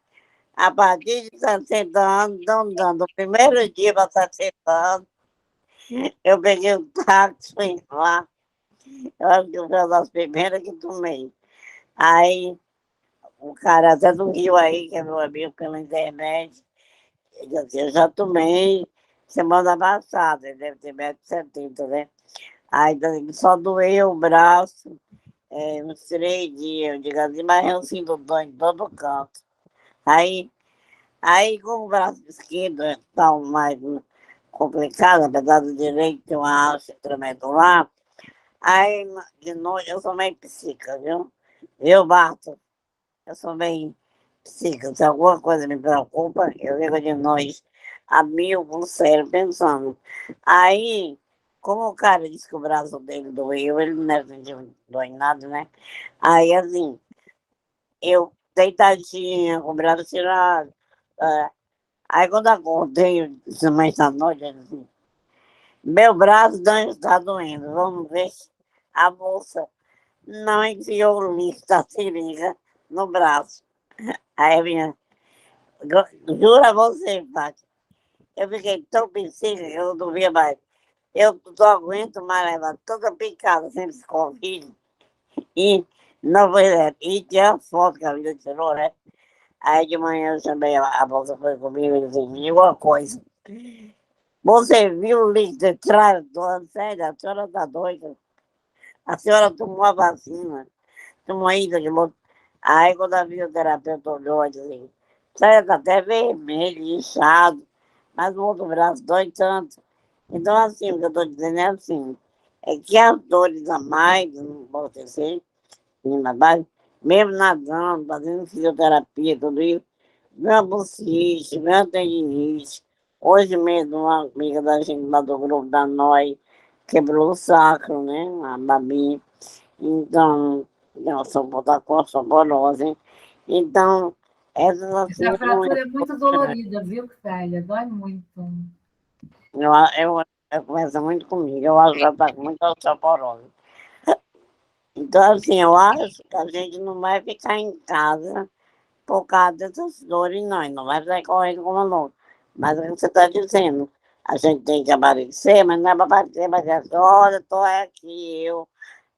a partir de 60 anos, estão dando o primeiro dia para 60 anos, eu peguei o táxi, fui lá, eu acho que eu fui uma das primeiras que tomei. Aí, o cara até do Rio aí, que é meu amigo pela internet, ele disse assim, eu já tomei semana passada, ele deve ter 1,70 m, né? Aí ele só doeu o braço, uns 3 dias, eu digo assim, mas eu sinto dor em todo canto. Aí, aí com o braço esquerdo está mais complicado, apesar do direito ter uma alça intramedular, aí de noite eu sou meio psica, viu? Eu bato. Eu sou bem psíquica, se alguma coisa me preocupa, eu ligo de noite a mil com o cérebro pensando. Aí, como o cara disse que o braço dele doeu, ele não sentiu dor em nada, né? Aí, assim, eu deitadinha, com o braço tirado. Aí, quando acordei, mais da noite, eu disse, assim, meu braço não está doendo, vamos ver se a moça não enfiou o lixo da seringa no braço. Aí a minha, jura você, Fátima, eu fiquei tão psíquica que eu não dormia mais. Eu não aguento mais levar toda picada sem Covid. E não foi certo. E tinha a foto que a vida tirou, né? Aí de manhã eu chamei a moça foi comigo e disse, me diga uma coisa. Você viu o lixo de trás do ano sério? A senhora está doida. A senhora tomou a vacina. Tomou ainda de moto. Aí quando a fisioterapeuta olhou, eu disse, você está até vermelho, inchado, mas o outro braço dói tanto. Então, assim, o que eu estou dizendo é assim, é que as dores a mais não vão acontecer, mesmo nadando, fazendo fisioterapia, tudo isso, meu bucite, meu tendinite. Hoje mesmo, uma amiga da gente lá do grupo da NOI quebrou o sacro, né? A Babi. Então, eu sou da osteoporose, hein? Então, essas assim, Essa fratura é muito dolorida, viu, Célia? Dói muito. eu converso muito comigo, eu acho que ela está com muita osteoporose. Então, assim, eu acho que a gente não vai ficar em casa por causa dessas dores, não. E não vai sair correndo como louco. Mas é o que você está dizendo. a gente tem que aparecer, mas não é para aparecer, mas é só, olha, estou aqui, eu,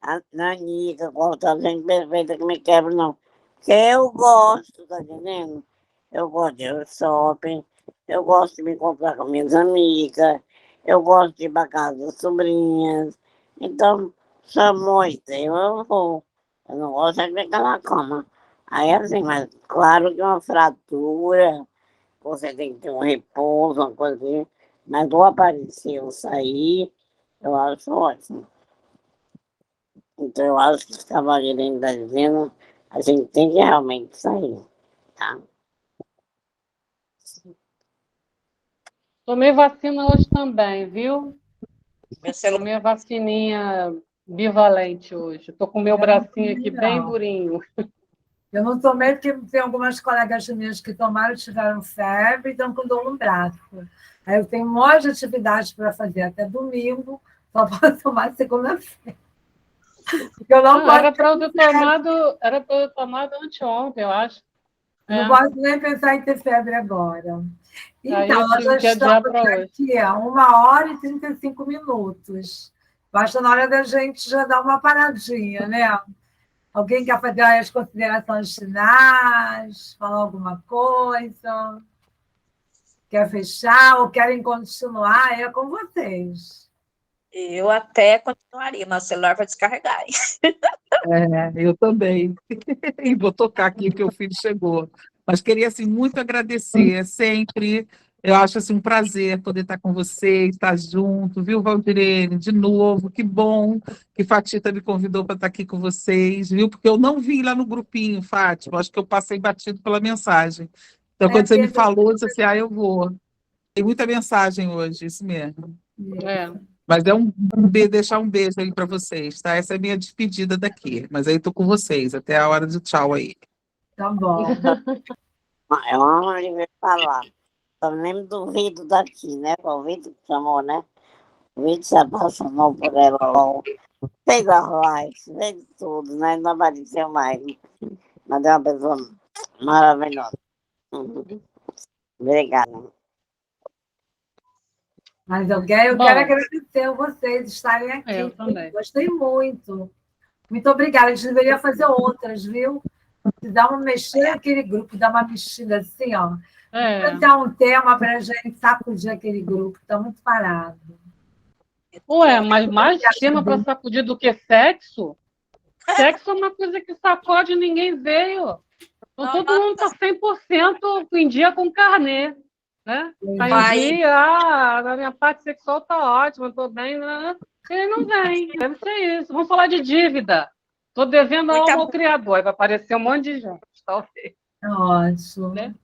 a Nanica, com a gente perfeita que me quebra, não. Porque eu gosto, tá entendendo? Eu gosto de ir ao shopping, eu gosto de me encontrar com minhas amigas, eu gosto de ir para casa das sobrinhas. Então, chamou eu vou. Eu não gosto de ficar na cama. Aí assim, mas claro que uma fratura, você tem que ter um repouso, uma coisa assim. Mas ou aparecer ou sair, eu acho ótimo. Então eu acho que os cavaleiros está dizendo, a gente tem que realmente sair, tá? Tomei vacina hoje também, viu? Meu celular. Tomei a vacininha bivalente hoje. Estou com o meu bracinho aqui bem durinho. Eu não tomei porque tem algumas colegas minhas que tomaram, tiveram febre e estão com dor no braço. Aí eu tenho um monte de atividade para fazer até domingo, só posso tomar segunda-feira. Eu não posso. Era para eu ter tomado anteontem, eu acho. Não posso nem pensar em ter febre agora. Aí Então, eu nós já tive que adiar estamos para hoje. aqui a 1h35. Basta na hora da gente já dar uma paradinha, né? Alguém quer fazer as considerações finais, falar alguma coisa? Quer fechar ou querem continuar? É com vocês. Eu até continuaria, mas o celular vai descarregar. Eu também. E vou tocar aqui que o filho chegou. Mas queria assim, muito agradecer, sempre. Eu acho assim, um prazer poder estar com vocês, estar junto, viu, Valdirene? De novo, que bom que Fatita me convidou para estar aqui com vocês, viu? Porque eu não vi lá no grupinho, Fátima, acho que eu passei batido pela mensagem. Então, quando você me falou, eu disse assim, eu vou. Tem muita mensagem hoje, isso mesmo. É. Mas deixar um beijo aí para vocês, tá? Essa é a minha despedida daqui. Mas aí tô com vocês, até a hora do tchau aí. Tá bom. É uma hora de falar. Eu nem duvido daqui, né? O Vitor que chamou, né? O Vitor se apaixonou por ela logo. Fez as lives, fez tudo, né? Não apareceu mais. Mas é uma pessoa maravilhosa. Obrigada. Mas eu quero agradecer a vocês estarem aqui. Eu também. Gostei muito. Muito obrigada. A gente deveria fazer outras, viu? Dar uma mexida naquele grupo, dar uma mexida assim, ó. Fazer um tema para a gente sacudir aquele grupo, que está muito parado. Ué, mas mais tema para sacudir do que sexo? Sexo é uma coisa que sacode e ninguém veio. Então, todo mundo está 100% em dia com carnê. Né? Tá em dia, a minha parte sexual tá ótima, estou bem. Né? Ele não vem, deve ser isso. Vamos falar de dívida. Estou devendo algo ao Criador, aí vai aparecer um monte de gente, talvez. Ótimo. Né?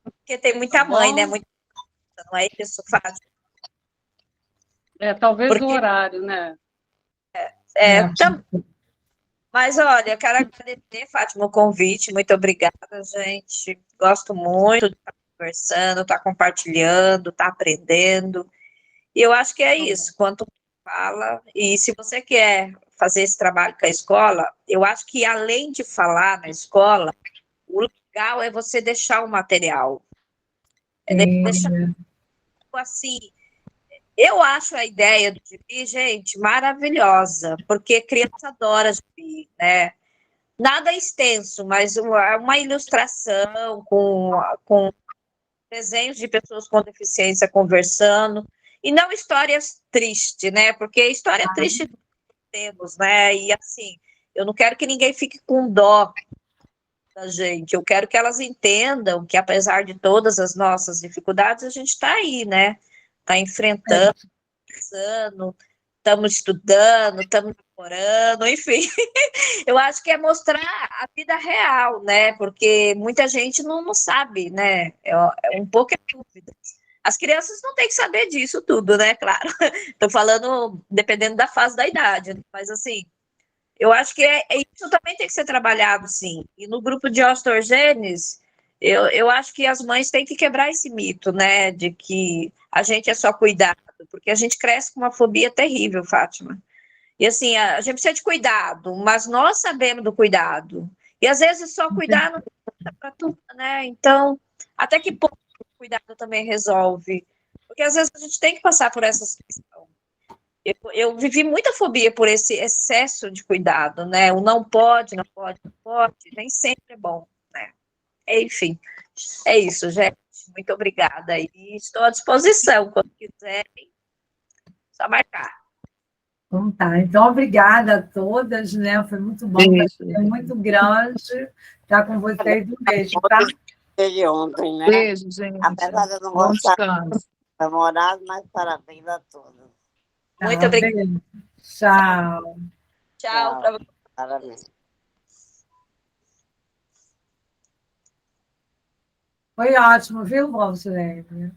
Porque tem muita mãe, né? Muita... Não é isso fácil. Talvez o horário, né? Mas, olha, eu quero agradecer, Fátima, o convite. Muito obrigada, gente. Gosto muito de estar conversando, estar compartilhando, estar aprendendo. E eu acho que é isso. Quanto fala, e se você quer fazer esse trabalho com a escola, eu acho que além de falar na escola, o legal é você deixar o material. Deixar assim. Eu acho a ideia do gibi, gente, maravilhosa, porque criança adora gibi, né? Nada extenso, mas uma ilustração com desenhos de pessoas com deficiência conversando, e não histórias tristes, né? Porque história triste temos, né? E assim, eu não quero que ninguém fique com dó da gente, eu quero que elas entendam que apesar de todas as nossas dificuldades, a gente está aí, né? Está enfrentando, estamos estudando, estamos namorando, enfim. Eu acho que é mostrar a vida real, né? Porque muita gente não sabe, né? É um pouco dúvida. As crianças não têm que saber disso tudo, né? Claro. Estou falando dependendo da fase da idade, mas assim, eu acho que isso também tem que ser trabalhado, sim. E no grupo de osteogenes, eu acho que as mães têm que quebrar esse mito, né? De que a gente é só cuidado, porque a gente cresce com uma fobia terrível, Fátima. E assim, a gente precisa de cuidado, mas nós sabemos do cuidado. E às vezes só cuidar não dá para tudo, né? Então, até que ponto o cuidado também resolve Porque às vezes a gente tem que passar por essa situação. Eu vivi muita fobia por esse excesso de cuidado, né? O não pode, não pode, não pode, nem sempre é bom, né? Enfim, é isso, gente. Muito obrigada. E estou à disposição, quando quiserem, só marcar. Então tá. Então, obrigada a todas, né? Foi muito bom, foi muito grande estar com vocês. Um beijo, tá? Desde ontem, né? Beijo, gente. Apesar de eu não Bom gostar descanso. de namorar, mas parabéns a todos. Muito Tá, obrigada. beijo. Tchau. Tchau para vocês. Parabéns. Foi ótimo, viu, Valdirene?